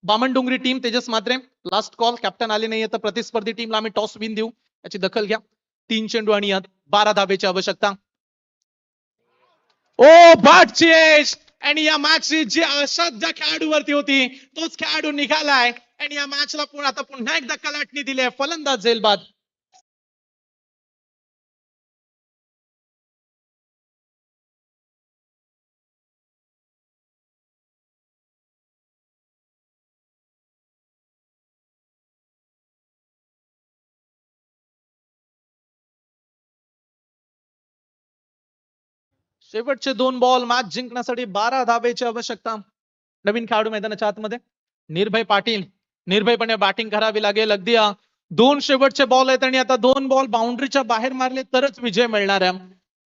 D: Bamandongri team, Tejas Matre. Last call. Captain आले नाहीये तर प्रतिस्पर्धी टीमला आम्ही टॉस विन देऊ, याची दखल घ्या. 3 चेंडू आणि 12 धावेची आवश्यकता. ओ बॅट चेस. आणि या मॅचची जी आशा ज्या खेळाडूवरती होती तोच खेळाडू निघालाय. आणि या मॅचला आता पुन्हा एकदा कलाटणी दिली आहे. फलंदाज झेलबाद. शेवटचे 2 बॉल, मॅच जिंकण्यासाठी 12 धावेची आवश्यकता. नवीन खेळाडू मैदानाच्या आतमध्ये निर्भय पाटील. निर्भयपणे बॅटिंग करावी लागेल. अगदी 2 शेवटचे बॉल आहेत आणि आता 2 बॉल बाउंड्रीच्या बाहेर मारले तरच विजय मिळणार आहे.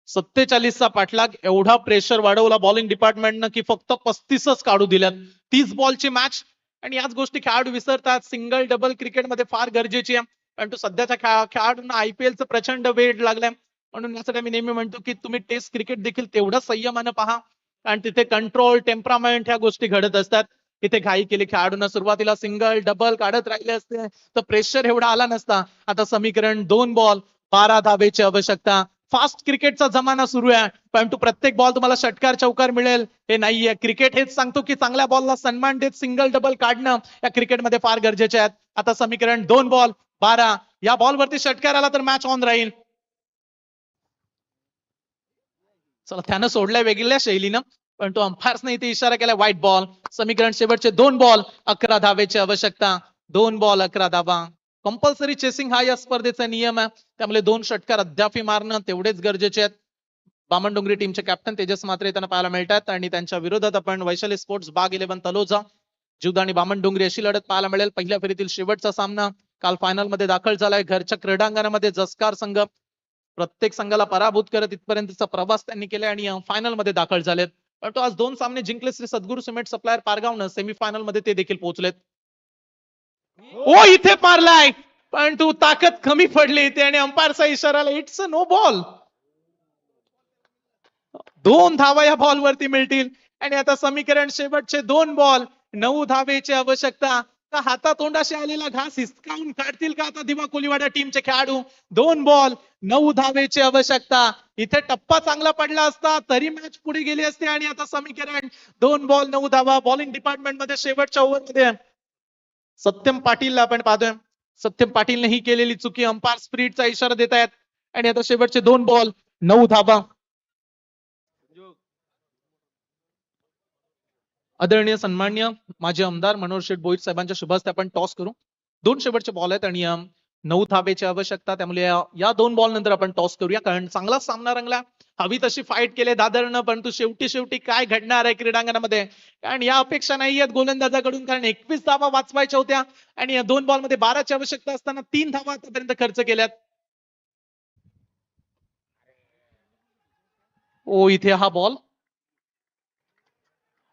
D: 47 चा पाठलाग. एवढा प्रेशर वाढवला बॉलिंग डिपार्टमेंटनं की फक्त 35च काढू दिल्यात. 30 बॉलची मॅच. आणि याच गोष्टी खेळाडू विसरतात. सिंगल डबल क्रिकेटमध्ये फार गरजेची आहे, परंतु सध्याच्या खेळाडूंना IPLचं प्रचंड वेळ लागलाय. म्हणून यासाठी मी नेहमी म्हणतो की तुम्ही टेस्ट क्रिकेट देखील तेवढं संयमानं पहा, कारण तिथे कंट्रोल, टेम्परामेंट ह्या गोष्टी घडत असतात. तिथे घाई केली खेळाडूंना, सुरुवातीला सिंगल डबल काढत राहिले असते तर प्रेशर एवढा आला नसता. आता समीकरण 2 बॉल 12 धावेची आवश्यकता. फास्ट क्रिकेटचा जमाना सुरू आहे, परंतु प्रत्येक बॉल तुम्हाला षटकार चौकार मिळेल हे नाहीये. क्रिकेट हेच सांगतो की चांगल्या बॉलला सन्मान देत सिंगल डबल काढणं या क्रिकेटमध्ये फार गरजेचे आहेत. आता समीकरण 2 बॉल 12. या बॉलवरती षटकार आला तर मॅच ऑन राहील. चला, त्यानं सोडलाय वेगळ्या शैलीनं, पण तो अंपायर्सने इथे इशारा केला व्हाईट बॉल. समीकरण शेवटचे 2 बॉल 11 धावेची आवश्यकता. 2 बॉल 11 धावा. कंपल्सरी चेसिंग हा या स्पर्धेचा नियम आहे, त्यामुळे 2 षटकार अद्याप मारणं तेवढेच गरजेचे आहेत. बामणडोंगरी टीमचे कॅप्टन तेजस मात्रे त्यांना पाहायला मिळतात आणि त्यांच्या विरोधात आपण वैशाली स्पोर्ट्स बाग 11 तलोजा, जीवदानी बामणडोंगरी अशी लढत पाहायला मिळेल. पहिल्या फेरीतील शेवटचा सामना काल फायनल मध्ये दाखल झालाय. घरच्या क्रीडांगणामध्ये जसकार संघ प्रत्येक संघाला पराभूत करत इथपर्यंतचा प्रवास त्यांनी केलाय आणि फायनल मध्ये दाखल झालेत. परंतु आज 2 सामने जिंकले. श्री सद्गुरू सिमेंट सप्लायर पारगावनं सेमीफायनल मध्ये ते देखील पोहोचलेत. ओ इथे मारलाय, परंतु ताकद कमी पडली इथे आणि अंपायरचा इशारा. It's a no ball. 2 धावा या बॉल वरती मिळतील आणि आता समीकरण शेवटचे 2 बॉल 9 धावेची आवश्यकता. का हातातोंडाशी आलेला घास हिसकावून काढतील का आता दिवा कोलीवाडा टीमचे खेळाडू? 2 बॉल 9 धावेची आवश्यकता. इथे टप्पा चांगला पडला असता तरी मॅच पुढे गेली असते. आणि आता समीकरण 2 बॉल 9 धावा. बॉलिंग डिपार्टमेंट मध्ये शेवटच्या ओव्हरमध्ये सत्यम पाटीलला आपण पाहतोय. सत्यम पाटीलने ही केलेली चुकी अंपायर स्पिरिटचा इशारा देत आहेत. आणि आता शेवटचे 2 बॉल 9 धावा. आदरणीय सन्माननीय माजी आमदार मनोहर शेठ भोईर साहेबांच्या शुभ हस्ते आपण टॉस करू. 2 शेवटचे बॉल आहेत आणि 9 धावेची आवश्यकता. त्यामुळे या 2 बॉल नंतर आपण टॉस करूया, कारण चांगला सामना रंगला. हवी तशी फाईट केले दादरनं, परंतु शेवटी काय घडणार आहे क्रीडांगणामध्ये, कारण या अपेक्षा नाही आहेत गोलंदाजाकडून, कारण 21 धावा वाचवायच्या होत्या आणि या 2 बॉल मध्ये 12ची आवश्यकता असताना 3 धावा आतापर्यंत खर्च केल्यात. ओ इथे हा बॉल,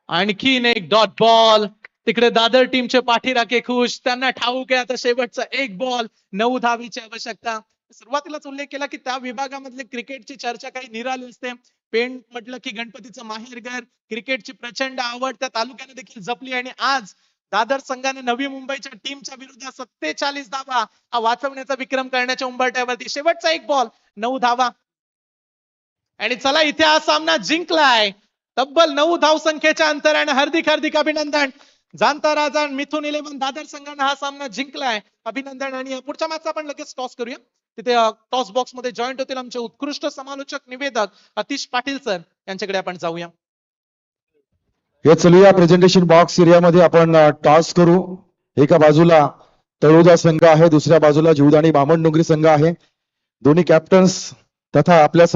D: आणखीन एक डॉट बॉल. तिकडे दादर टीमचे पाठीराखे खुश, त्यांना ठाऊक आहे आता शेवटचा 1 बॉल 9 धावेची आवश्यकता. सुरुवातीलाच उल्लेख केला की त्या विभागामधले क्रिकेटची चर्चा काही निराली असते. पेण म्हटलं की गणपतीचं माहेरघर, क्रिकेटची प्रचंड आवड त्या तालुक्याने देखील जपली. आणि आज दादर संघाने नवी मुंबईच्या टीमच्या विरुद्ध 47 धावा हा वाचवण्याचा विक्रम करण्याच्या उंबरठ्यावरती. शेवटचा 1 बॉल 9 धावा. आणि चला इथे हा सामना जिंकलाय तब्बल 9 धावसंख्येच्या अंतराने. हार्दिक अभिनंदन. जाणता राजा आणि मिथुन 11 दादर संघाने हा सामना जिंकलाय. अभिनंदन. आणि पुढच्या मॅचचा आपण लगेच टॉस करूया. तिथे टॉस बॉक्स मध्ये जॉईंट होतील आमचे उत्कृष्ट समालोचक निवेदक अतिश पाटील सर, यांच्याकडे आपण जाऊया.
A: हे चलूया प्रेझेंटेशन बॉक्स एरियामध्ये आपण टॉस करू. एका बाजूला तळोजा संघ आहे, दुसऱ्या बाजूला जीवदानी बामणडोंगरी संघ आहे. दोन्ही कॅप्टन्स तथा आपल्या